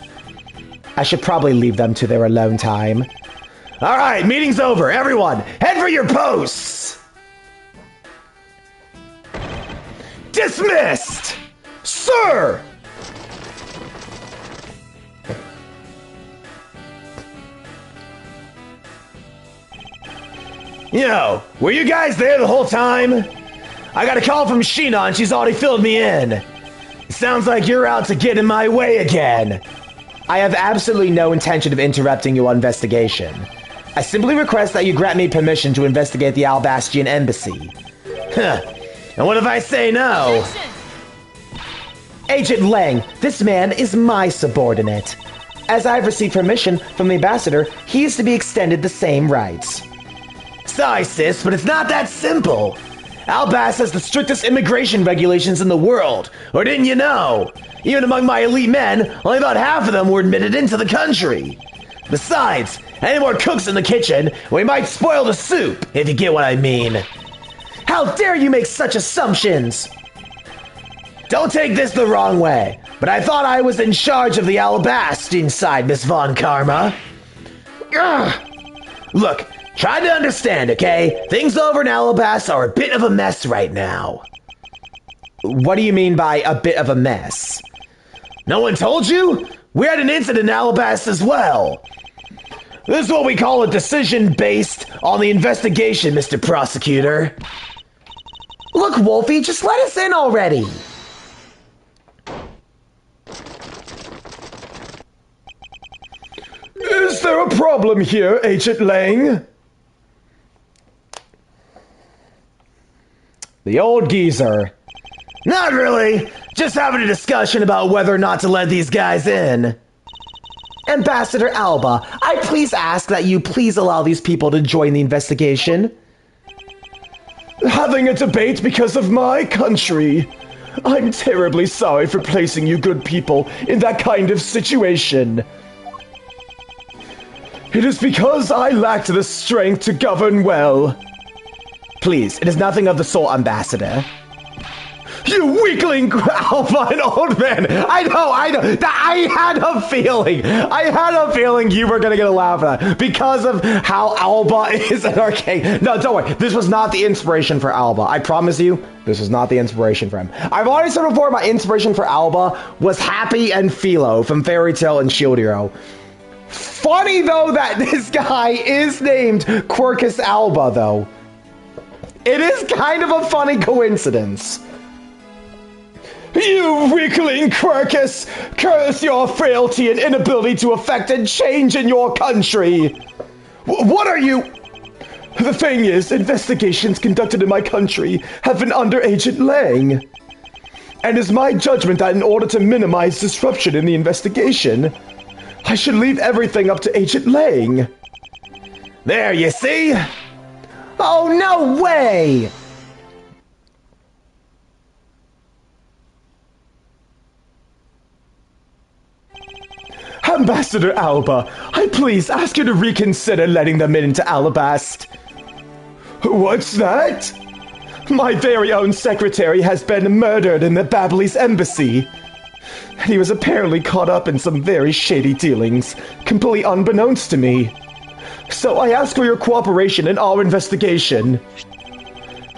A: I should probably leave them to their alone time. All right, meeting's over. Everyone, head for your posts. Dismissed! Sir! Yo, were you guys there the whole time? I got a call from Sheena and she's already filled me in. Sounds like you're out to get in my way again. I have absolutely no intention of interrupting your investigation. I simply request that you grant me permission to investigate the Albastian embassy. Huh. And what if I say no? Agent Lang, this man is my subordinate. As I've received permission from the ambassador, he is to be extended the same rights. Sorry, sis, but it's not that simple. Albas has the strictest immigration regulations in the world, or didn't you know? Even among my elite men, only about half of them were admitted into the country. Besides, any more cooks in the kitchen, we might spoil the soup, if you get what I mean. How dare you make such assumptions? Don't take this the wrong way, but I thought I was in charge of the Alabastin side, Miss Von Karma. Ugh. Look, try to understand, okay? Things over in Alabas are a bit of a mess right now. What do you mean by a bit of a mess? No one told you? We had an incident in Alabas as well. This is what we call a decision based on the investigation, Mr. Prosecutor. Look, Wolfie, just let us in already. Is there a problem here, Agent Lang? The old geezer. Not really. Just having a discussion about whether or not to let these guys in. Ambassador Alba, I please ask that you please allow these people to join the investigation. Having a debate because of my country. I'm terribly sorry for placing you good people in that kind of situation. It is because I lacked the strength to govern well. Please, it is nothing of the sort, Ambassador. You weakling, Alba, an old man. I know. I had a feeling you were going to get a laugh at that because of how Alba is an arcade. No, don't worry. This was not the inspiration for Alba. I promise you, this was not the inspiration for him. I've already said before, my inspiration for Alba was Happy and Philo from Fairy Tail and Shield Hero. Funny, though, that this guy is named Quirkus Alba, though. It is kind of a funny coincidence. You weakling Quirkus! Curse your frailty and inability to effect a change in your country! What are you... The thing is, investigations conducted in my country have been under Agent Lang. And it's my judgment that in order to minimize disruption in the investigation, I should leave everything up to Agent Lang. There, you see? Oh, no way! Ambassador Alba, I please ask you to reconsider letting them into Alabast. What's that? My very own secretary has been murdered in the Ablaze embassy. He was apparently caught up in some very shady dealings, completely unbeknownst to me. So I ask for your cooperation in our investigation.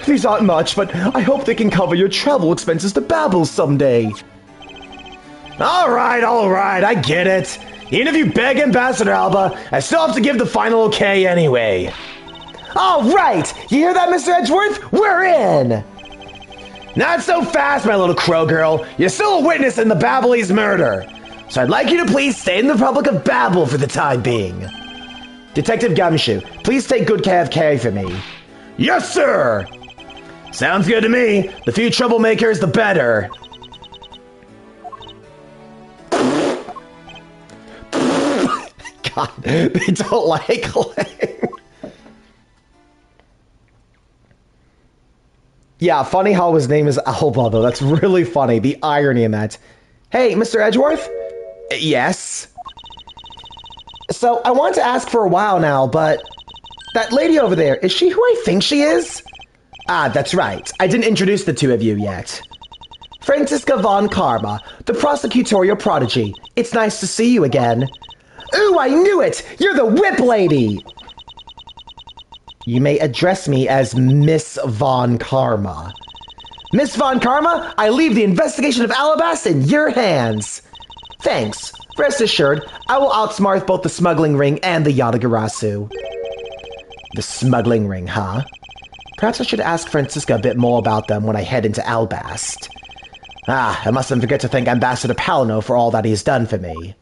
A: These aren't much, but I hope they can cover your travel expenses to Babel someday. All right, I get it. Even if you beg Ambassador Alba, I still have to give the final okay anyway. All right, you hear that, Mr. Edgeworth? We're in! Not so fast, my little crow girl. You're still a witness in the Ablaze murder. So I'd like you to please stay in the Republic of Babel for the time being. Detective Gumshoe, please take good care of Carrie for me. Yes, sir! Sounds good to me. The few troublemakers, the better. God, they don't like Clang. Yeah, funny how his name is Alba, though. That's really funny. The irony in that. Hey, Mr. Edgeworth? Yes? So, I wanted to ask for a while now, but that lady over there, is she who I think she is? Ah, that's right. I didn't introduce the two of you yet. Franziska von Karma, the prosecutorial prodigy. It's nice to see you again. Ooh, I knew it! You're the whip lady! You may address me as Miss Von Karma. Miss Von Karma, I leave the investigation of Alabas in your hands. Thanks. Rest assured, I will outsmart both the smuggling ring and the Yatagarasu. The smuggling ring, huh? Perhaps I should ask Franziska a bit more about them when I head into Albast. Ah, I mustn't forget to thank Ambassador Palino for all that he's done for me.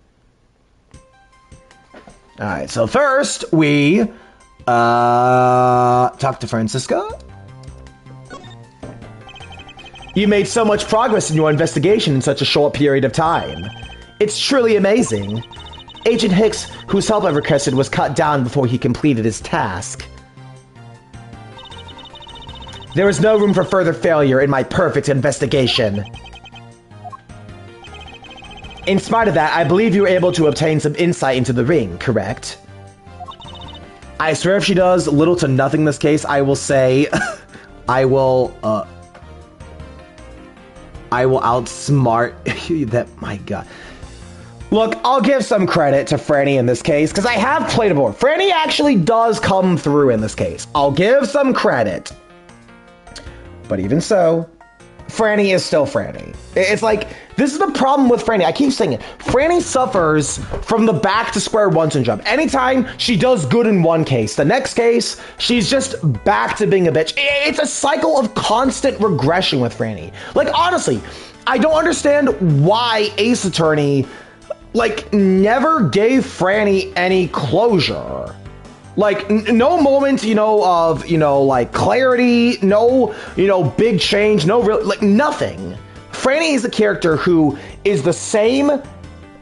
A: Alright, so first, we... talk to Franziska. You made so much progress in your investigation in such a short period of time. It's truly amazing. Agent Hicks, whose help I requested, was cut down before he completed his task. There is no room for further failure in my perfect investigation. In spite of that, I believe you were able to obtain some insight into the ring, correct? I swear if she does little to nothing in this case, I will say... I will outsmart... that, my god. Look, I'll give some credit to Franny in this case, because I have played a board. Franny actually does come through in this case. I'll give some credit. But even so, Franny is still Franny. It's like, this is the problem with Franny. I keep saying it. Franny suffers from the back to square one syndrome. Anytime she does good in one case, the next case, she's just back to being a bitch. It's a cycle of constant regression with Franny. Like, honestly, I don't understand why Ace Attorney, like, never gave Franny any closure. Like, no moment, you know, of, you know, like, clarity, no, you know, big change, no real, like, nothing. Franny is a character who is the same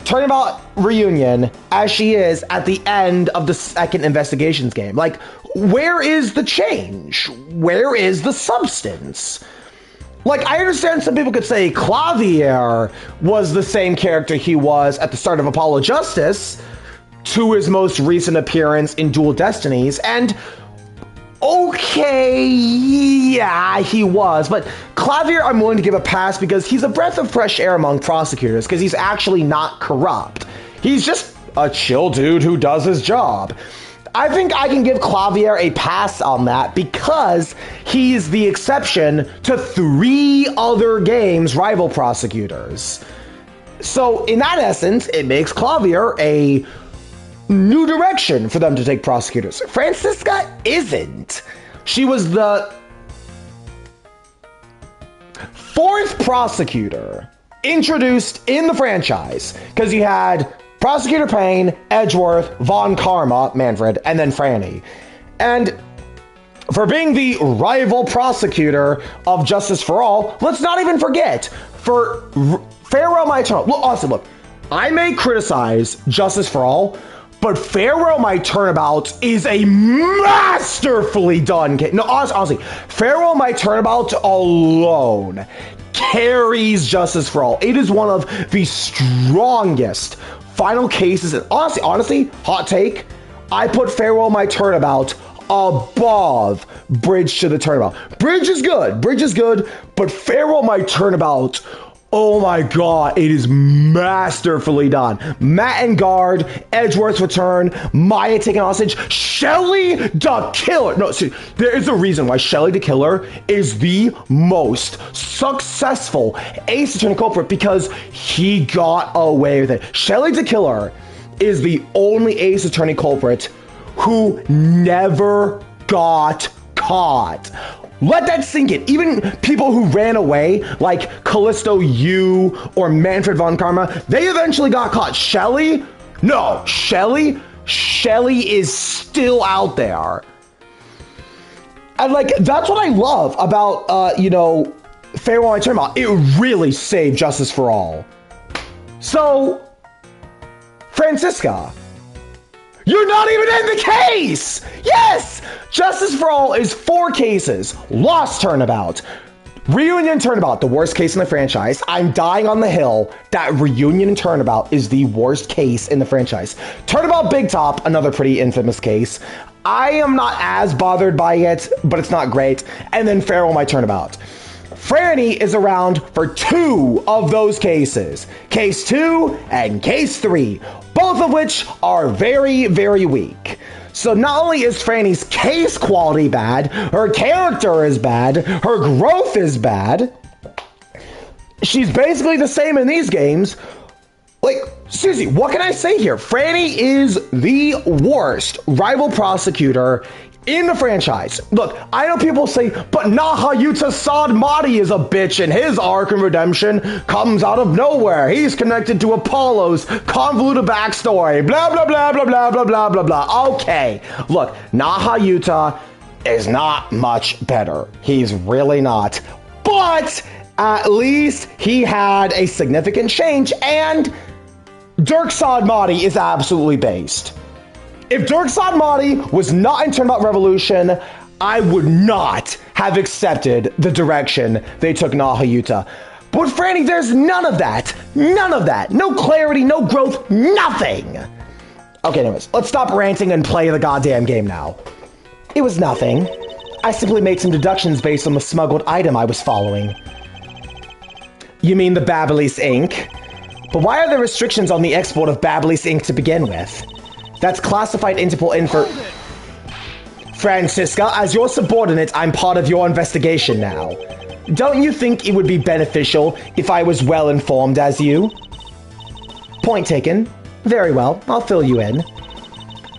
A: Turnabout reunion as she is at the end of the second investigations game. Like, where is the change? Where is the substance? Like, I understand some people could say Clavier was the same character he was at the start of Apollo Justice to his most recent appearance in Dual Destinies, and okay, yeah, he was, but Clavier I'm willing to give a pass because he's a breath of fresh air among prosecutors because he's actually not corrupt. He's just a chill dude who does his job. I think I can give Clavier a pass on that because he's the exception to 3 other games' rival prosecutors. So in that essence, it makes Clavier a new direction for them to take prosecutors. Franziska isn't. She was the 4th prosecutor introduced in the franchise because you had Prosecutor Payne, Edgeworth, Von Karma, Manfred, and then Franny. And for being the rival prosecutor of Justice for All, let's not even forget, for Farewell My Eternal. Look, honestly, look, I may criticize Justice for All, but Farewell My Turnabout is a masterfully done game. No, honestly, Farewell My Turnabout alone carries Justice for All. It is one of the strongest final cases. And honestly, hot take, I put Farewell My Turnabout above Bridge to the Turnabout. Bridge is good, but Farewell My Turnabout, oh my god, it is masterfully done. Matt and Guard, Edgeworth's return, Maya taken hostage, Shelly the Killer. No, see, there is a reason why Shelly the Killer is the most successful Ace Attorney culprit because he got away with it. Shelly the Killer is the only Ace Attorney culprit who never got caught. Let that sink in. Even people who ran away, like Callisto Yu or Manfred von Karma, they eventually got caught. Shelly? No, Shelly is still out there. And like, that's what I love about, Farewell and Turnabout. It really saved Justice for All. So, Francisca, you're not even in the case! Yes! Justice for All is 4 cases. Lost Turnabout. Reunion Turnabout, the worst case in the franchise. I'm dying on the hill that Reunion Turnabout is the worst case in the franchise. Turnabout Big Top, another pretty infamous case. I am not as bothered by it, but it's not great. And then Farewell My Turnabout. Franny is around for 2 of those cases. Case 2 and Case 3, both of which are very, very weak. So not only is Franny's case quality bad, her character is bad, her growth is bad. She's basically the same in these games. Like, seriously, what can I say here? Franny is the worst rival prosecutor in the franchise. Look, I know people say, but Nahayuta Sadmati is a bitch and his arc and redemption comes out of nowhere. He's connected to Apollo's convoluted backstory. Blah, blah, blah, blah, blah, blah, blah, blah, blah. Okay, look, Nahayuta is not much better. He's really not. But at least he had a significant change, and Dirk Sadmati is absolutely based. If Dirk Sadmati was not in Turnabout Revolution, I would not have accepted the direction they took Nahayuta. But with Franny, there's none of that. None of that. No clarity, no growth, nothing. Okay, anyways, let's stop ranting and play the goddamn game now. It was nothing. I simply made some deductions based on the smuggled item I was following. You mean the Babyliss ink? But why are there restrictions on the export of Babyliss ink to begin with? That's classified Interpol info. Francisca, as your subordinate, I'm part of your investigation now. Don't you think it would be beneficial if I was well informed as you? Point taken. Very well, I'll fill you in.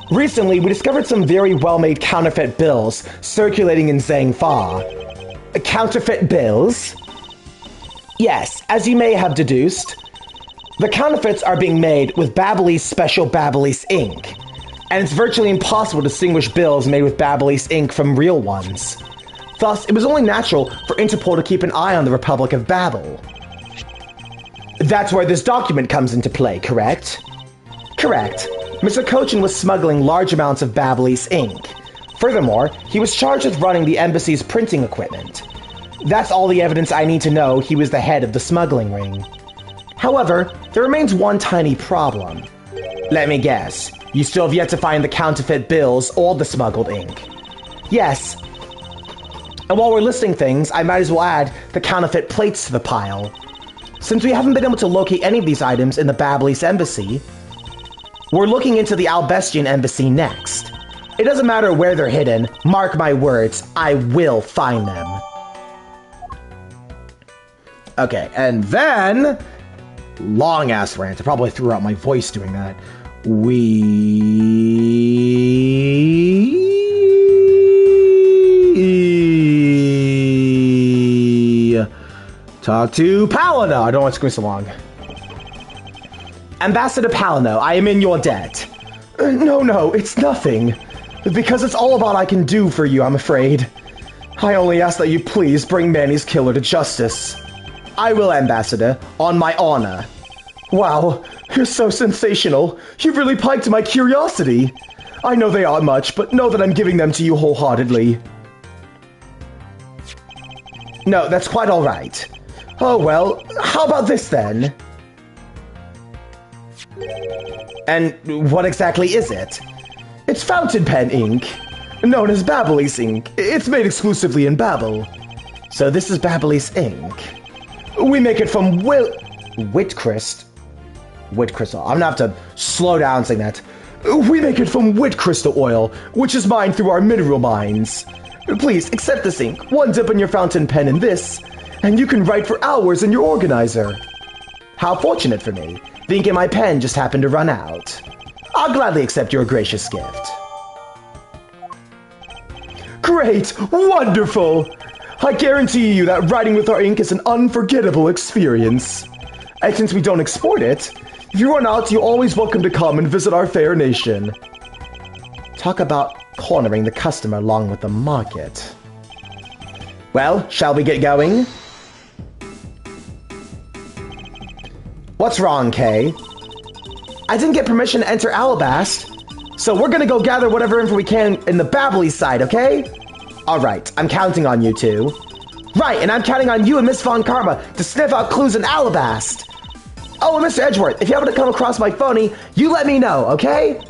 A: Recently, we discovered some very well-made counterfeit bills circulating in Zhangfa. Counterfeit bills? Yes, as you may have deduced, the counterfeits are being made with Babyliss special Babyliss ink, and it's virtually impossible to distinguish bills made with Babyliss ink from real ones. Thus, it was only natural for Interpol to keep an eye on the Republic of Babel. That's where this document comes into play, correct? Correct. Mr. Cochin was smuggling large amounts of Babyliss ink. Furthermore, he was charged with running the embassy's printing equipment. That's all the evidence I need to know he was the head of the smuggling ring. However, there remains one tiny problem. Let me guess, you still have yet to find the counterfeit bills or the smuggled ink. Yes. And while we're listing things, I might as well add the counterfeit plates to the pile. Since we haven't been able to locate any of these items in the Babyliss embassy, we're looking into the Albestian embassy next. It doesn't matter where they're hidden, mark my words, I will find them. Okay, and then... long ass rant. I probably threw out my voice doing that. We talk to Palino. I don't want to go so long. Ambassador Palino, I am in your debt. No, it's nothing. Because it's all about I can do for you, I'm afraid. I only ask that you please bring Manny's killer to justice. I will, Ambassador, on my honor. Wow, you're so sensational. You've really piqued my curiosity. I know they aren't much, but know that I'm giving them to you wholeheartedly. No, that's quite all right. Oh well, how about this then? And what exactly is it? It's fountain pen ink, known as Babyliss ink. It's made exclusively in Babel. So this is Babyliss ink. We make it from Whit crystal. I'm gonna have to slow down saying that. We make it from Whit crystal oil, which is mined through our mineral mines. Please accept this ink. One dip in your fountain pen in this, and you can write for hours in your organizer. How fortunate for me. The ink in my pen just happened to run out. I'll gladly accept your gracious gift. Great! Wonderful! I guarantee you that writing with our ink is an unforgettable experience. And since we don't export it, if you run out, you're always welcome to come and visit our fair nation. Talk about cornering the customer along with the market. Well, shall we get going? What's wrong, Kay? I didn't get permission to enter Alabast, so we're gonna go gather whatever info we can in the Babbly side, okay? Alright, I'm counting on you two. Right, and I'm counting on you and Miss Von Karma to sniff out clues in Alabast. Oh, and Mr. Edgeworth, if you happen to come across my phony, you let me know, okay?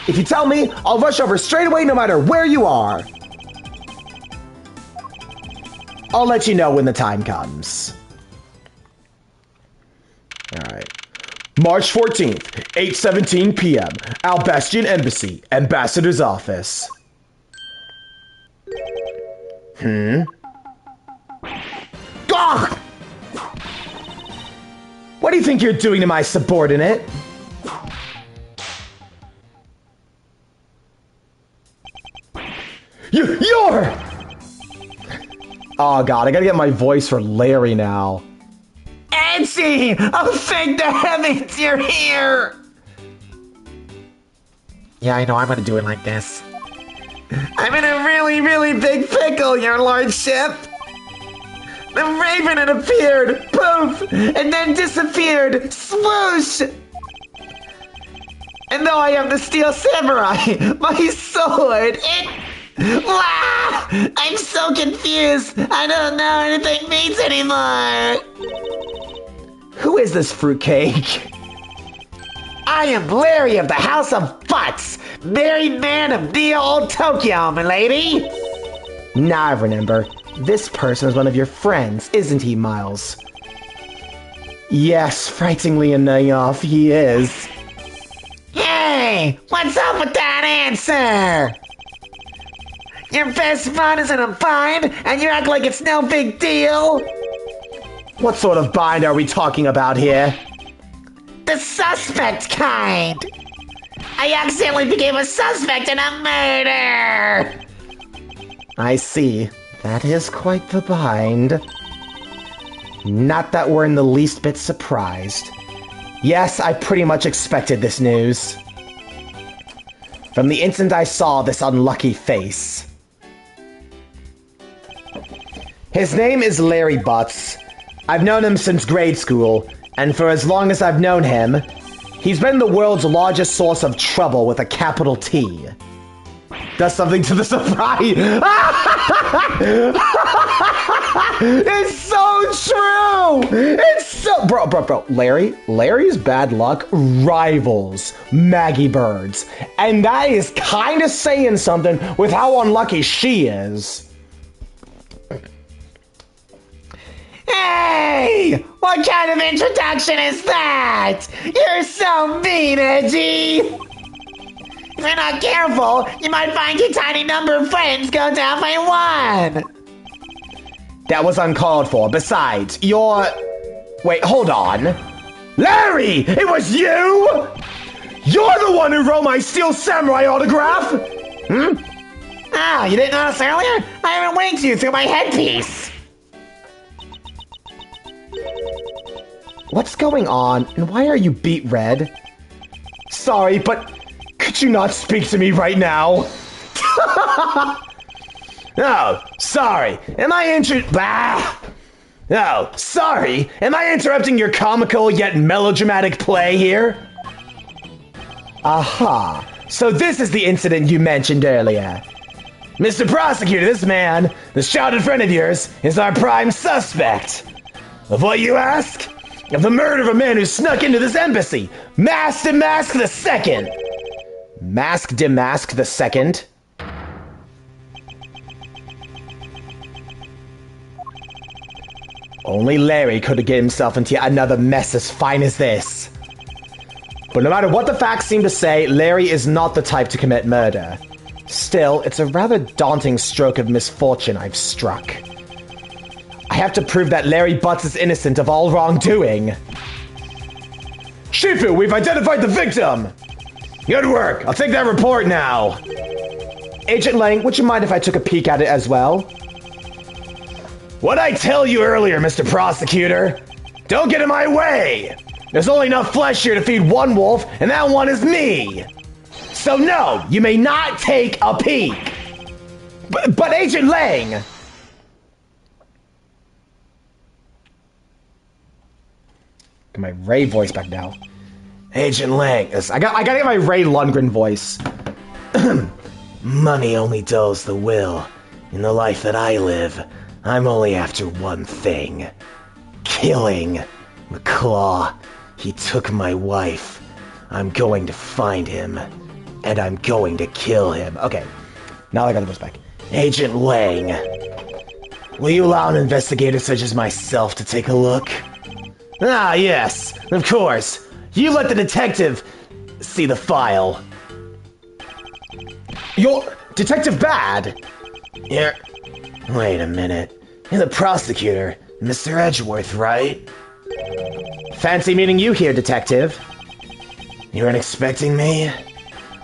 A: If you tell me, I'll rush over straight away no matter where you are. I'll let you know when the time comes. Alright. March 14th, 8:17 p.m. Albastian Embassy, Ambassador's Office. Ugh! What do you think you're doing to my subordinate? You're! Oh god, I gotta get my voice for Larry now. Edgy! Oh, thank the heavens you're here!
B: Yeah, I know, I'm gonna do it like this.
A: I'm in a really, really big pickle, your lordship! The raven had appeared, poof, and then disappeared, swoosh! And though I am the Steel Samurai, my sword, Wow! I'm so confused! I don't know anything means anymore! Who is this fruitcake? I am Larry of the House of Butts, married man of Neo Old Tokyo, milady! Now I remember. This person is one of your friends, isn't he, Miles? Yes, frighteningly enough, he is. Hey! What's up with that answer? Your best bud is in a bind, and you act like it's no big deal? What sort of bind are we talking about here? The suspect kind! I accidentally became a suspect in a murder! I see. That is quite the bind. Not that we're in the least bit surprised. Yes, I pretty much expected this news. From the instant I saw this unlucky face. His name is Larry Butts. I've known him since grade school, and for as long as I've known him, he's been the world's largest source of trouble with a capital T. Does something to the surprise. It's so true! It's so... Bro. Larry's bad luck rivals Maggie Bird's. And that is kind of saying something with how unlucky she is. Hey! What kind of introduction is that? You're so mean, Edgy! If you're not careful, you might find your tiny number of friends go down by one. That was uncalled for. Besides, you're... Wait, hold on. Larry! It was you? You're the one who wrote my Steel Samurai autograph? Ah, you didn't notice earlier? I haven't winked you through my headpiece. What's going on, and why are you beet red? Sorry, but... Could you not speak to me right now? Oh, sorry. Am I Oh, sorry. Am I interrupting your comical yet melodramatic play here? Aha. So this is the incident you mentioned earlier. Mr. Prosecutor, this man, this child in front of yours, is our prime suspect. Of what you ask? Of the murder of a man who snuck into this embassy. Masked and Mask the Second. Mask Demask the Second. Only Larry could have get himself into another mess as fine as this. But no matter what the facts seem to say, Larry is not the type to commit murder. Still, it's a rather daunting stroke of misfortune I've struck. I have to prove that Larry Butts is innocent of all wrongdoing. Shifu, we've identified the victim! Good work! I'll take that report now! Agent Lang, would you mind if I took a peek at it as well? What'd I tell you earlier, Mr. Prosecutor? Don't get in my way! There's only enough flesh here to feed one wolf, and that one is me! So no, you may not take a peek! But Agent Lang! Get my Ray voice back now. Agent Lang, I gotta get my Ray Lundgren voice. Money only dulls the will. In the life that I live, I'm only after one thing. Killing McClaw. He took my wife. I'm going to find him. And I'm going to kill him. Okay, now I got the voice back. Agent Lang, will you allow an investigator such as myself to take a look? Ah, yes, of course. You let the detective see the file. You're Detective Bad? Wait a minute. You're the prosecutor, Mr. Edgeworth, right? Fancy meeting you here, Detective. You weren't expecting me?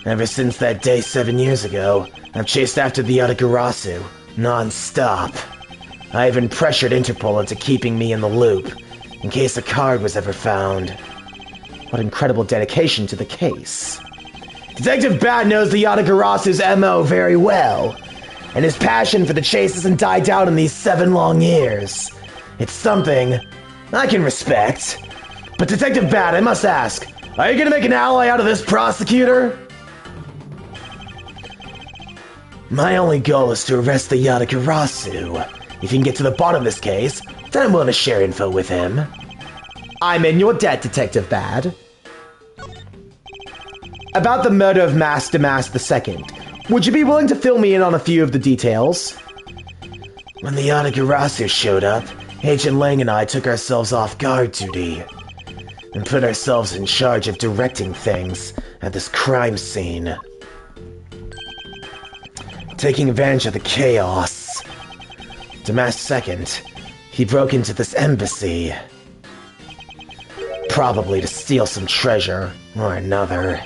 A: Ever since that day 7 years ago, I've chased after the Yatagarasu, non-stop. I even pressured Interpol into keeping me in the loop, in case a card was ever found. What incredible dedication to the case. Detective Bat knows the Yatagarasu's MO very well, and his passion for the chase hasn't died down in these 7 long years. It's something I can respect. But Detective Bat, I must ask, are you gonna make an ally out of this prosecutor? My only goal is to arrest the Yatagarasu. If you can get to the bottom of this case, then I'm willing to share info with him. I'm in your debt, Detective Bad. About the murder of Master Mask II, would you be willing to fill me in on a few of the details? When the Yatagarasu showed up, Agent Lang and I took ourselves off guard duty and put ourselves in charge of directing things at this crime scene. Taking advantage of the chaos, Damas II, he broke into this embassy. Probably to steal some treasure or another.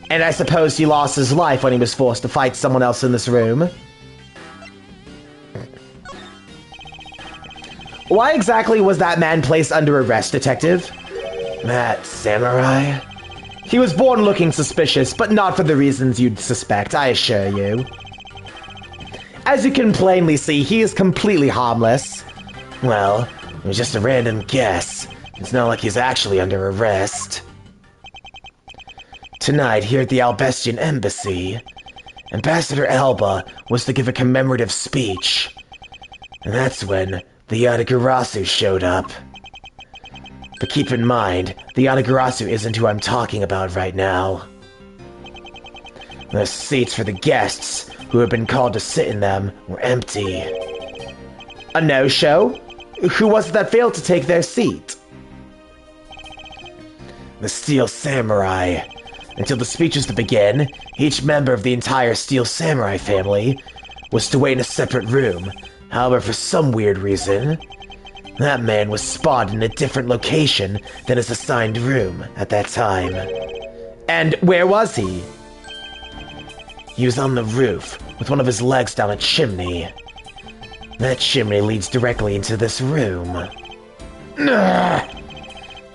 A: And I suppose he lost his life when he was forced to fight someone else in this room. Why exactly was that man placed under arrest, Detective? That samurai? He was born looking suspicious, but not for the reasons you'd suspect, I assure you. As you can plainly see, he is completely harmless. Well, it was just a random guess. It's not like he's actually under arrest. Tonight, here at the Albestian Embassy, Ambassador Alba was to give a commemorative speech. And that's when the Yatagarasu showed up. But keep in mind, the Yatagarasu isn't who I'm talking about right now. The seats for the guests who had been called to sit in them were empty. A no-show? Who was it that failed to take their seat? The Steel Samurai. Until the speech was to begin, each member of the entire Steel Samurai family was to wait in a separate room. However, for some weird reason, that man was spotted in a different location than his assigned room at that time. And where was he? He was on the roof, with one of his legs down a chimney. That chimney leads directly into this room. Ugh.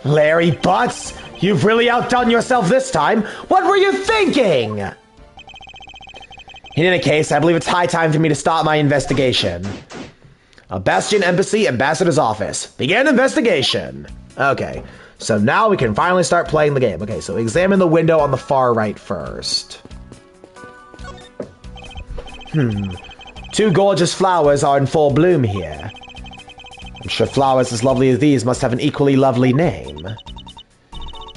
A: Larry Butts, you've really outdone yourself this time. What were you thinking? In any case, I believe it's high time for me to start my investigation. Bastion Embassy, Ambassador's Office. Begin investigation. Okay, so now we can finally start playing the game. Okay, so examine the window on the far right first. 2 gorgeous flowers are in full bloom here. I'm sure flowers as lovely as these must have an equally lovely name.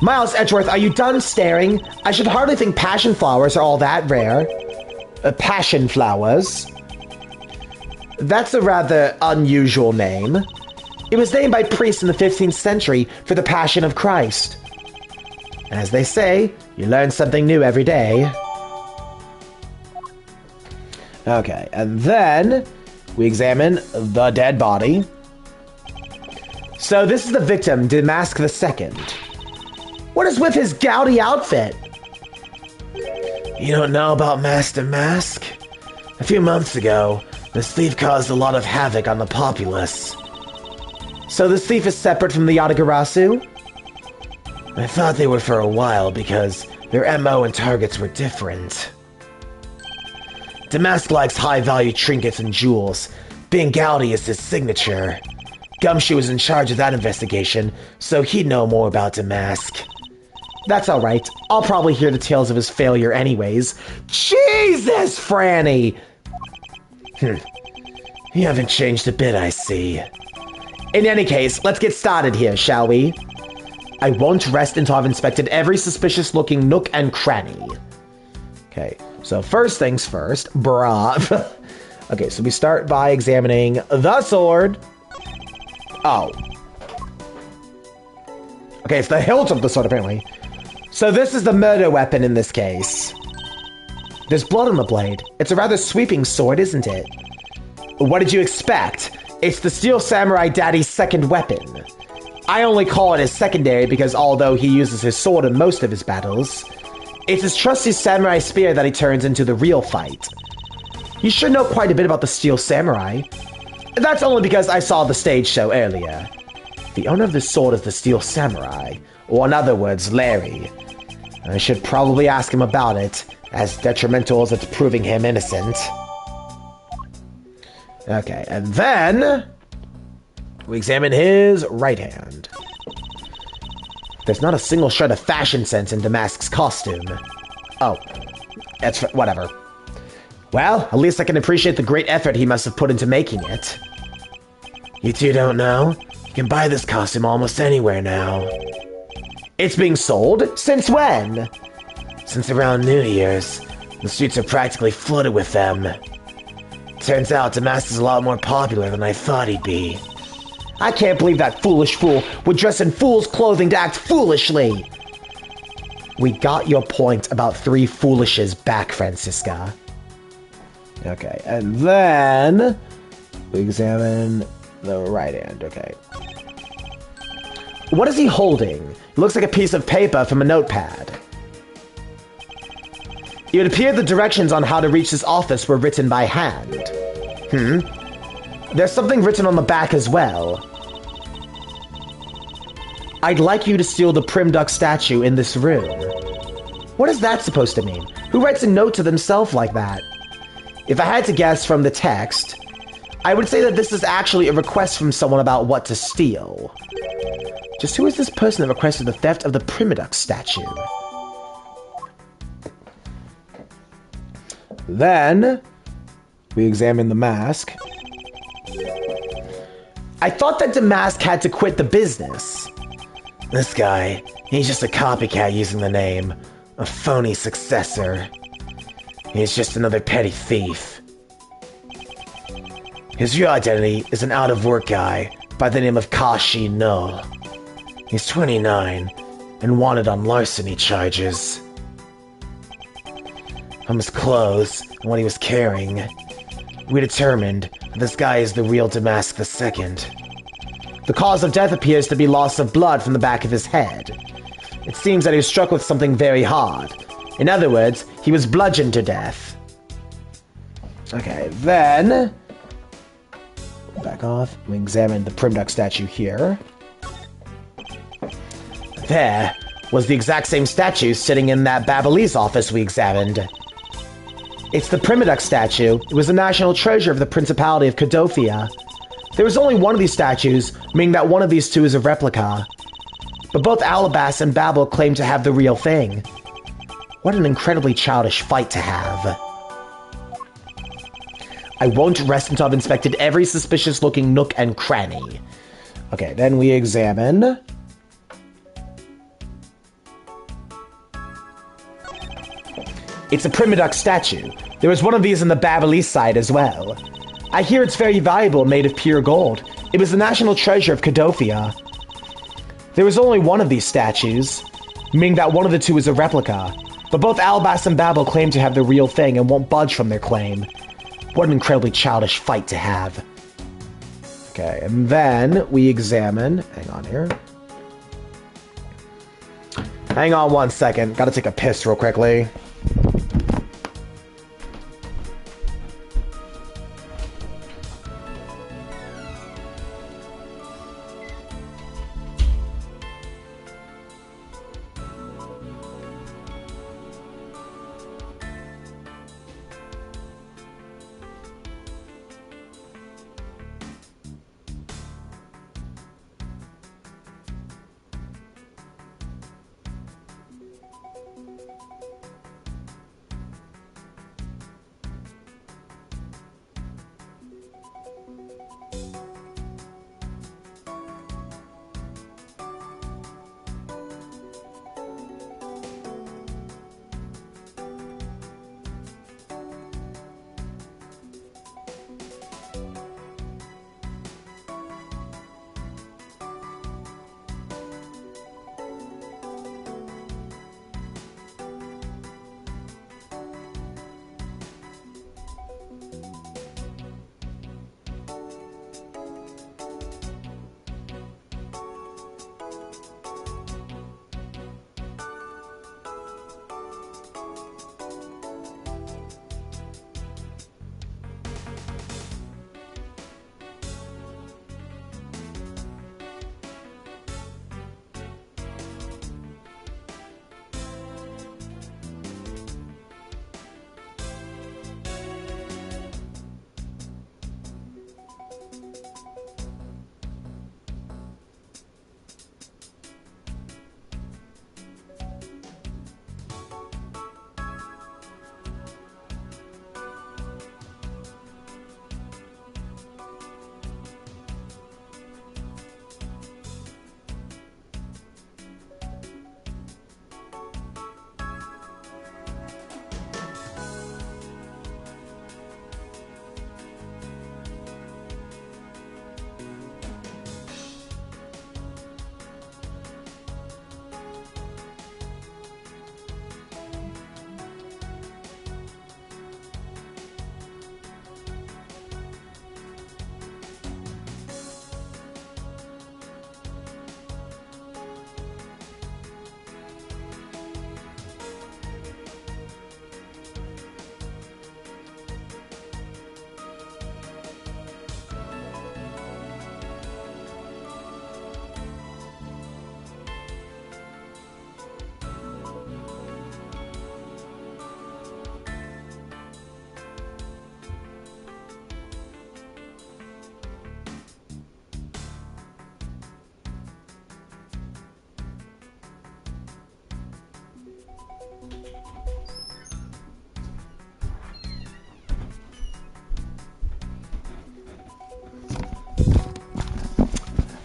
A: Miles Edgeworth, are you done staring? I should hardly think passion flowers are all that rare. Passion flowers? That's a rather unusual name. It was named by priests in the 15th century for the Passion of Christ. As they say, you learn something new every day. Okay, and then we examine the dead body. So this is the victim, Damask II. What is with his gaudy outfit? You don't know about Master Mask?
C: A few months ago, this thief caused a lot of havoc on the populace.
A: So this thief is separate from the Yatagarasu?
C: I thought they were for a while because their MO and targets were different. Damask likes high-value trinkets and jewels. Being gouty is his signature. Gumshoe was in charge of that investigation, so he'd know more about Damask.
A: That's alright. I'll probably hear the tales of his failure anyways. Jesus, Franny!
C: You haven't changed a bit, I see.
A: In any case, let's get started here, shall we? I won't rest until I've inspected every suspicious-looking nook and cranny. Okay, so first things first, bruh. Okay, so we start by examining the sword. Oh. Okay, it's the hilt of the sword, apparently. So this is the murder weapon in this case. There's blood on the blade. It's a rather sweeping sword, isn't it? What did you expect? It's the Steel Samurai Daddy's second weapon. I only call it his secondary because although he uses his sword in most of his battles, it's his trusty samurai spear that he turns into the real fight. You should know quite a bit about the Steel Samurai. That's only because I saw the stage show earlier. The owner of the sword is the Steel Samurai, or in other words, Larry. I should probably ask him about it, as detrimental as it's proving him innocent. Okay, and then we examine his right hand. There's not a single shred of fashion sense in Damask's costume. Oh, that's whatever. Well, at least I can appreciate the great effort he must have put into making it.
C: You two don't know? You can buy this costume almost anywhere now.
A: It's being sold? Since when?
C: Since around New Year's. The streets are practically flooded with them. Turns out Damask is a lot more popular than I thought he'd be.
A: I can't believe that foolish fool would dress in fool's clothing to act foolishly. We got your point about three foolishes back, Francisca. Okay, and then we examine the right hand. Okay. What is he holding? It looks like a piece of paper from a notepad. It would appear the directions on how to reach this office were written by hand. There's something written on the back as well. I'd like you to steal the Prim Duck statue in this room. What is that supposed to mean? Who writes a note to themselves like that? If I had to guess from the text, I would say that this is actually a request from someone about what to steal. Just who is this person that requested the theft of the Primiduck statue? Then, we examine the mask. I thought that Damask had to quit the business.
C: This guy, he's just a copycat using the name. A phony successor. He's just another petty thief. His real identity is an out-of-work guy by the name of Kashi No. He's 29 and wanted on larceny charges. From his clothes and what he was carrying, we determined this guy is the real Damask II. The cause of death appears to be loss of blood from the back of his head. It seems that he was struck with something very hard. In other words, he was bludgeoned to death. Okay, then back off. We examine the Primduck statue here. There was the exact same statue sitting in that Ablaze office we examined. It's the Primiduck statue. It was the national treasure of the Principality of Cadofia. There was only one of these statues, meaning that one of these two is a replica. But both Alabas and Babel claim to have the real thing. What an incredibly childish fight to have. I won't rest until I've inspected every suspicious-looking nook and cranny. Okay, then we examine... It's a Primiduck statue. There was one of these on the Babylese side as well. I hear it's very valuable, made of pure gold. It was the national treasure of Cadofia. There was only one of these statues, meaning that one of the two is a replica. But both Albas and Babel claim to have the real thing and won't budge from their claim. What an incredibly childish fight to have. Okay, and then we examine... Hang on here. Hang on one second. Gotta take a piss real quickly.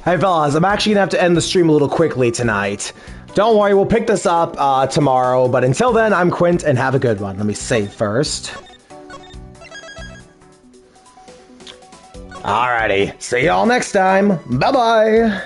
A: Hey fellas, I'm actually gonna have to end the stream a little quickly tonight. Don't worry, we'll pick this up tomorrow, but until then, I'm Quint, and have a good one. Let me save first. Alrighty, see y'all next time. Bye-bye.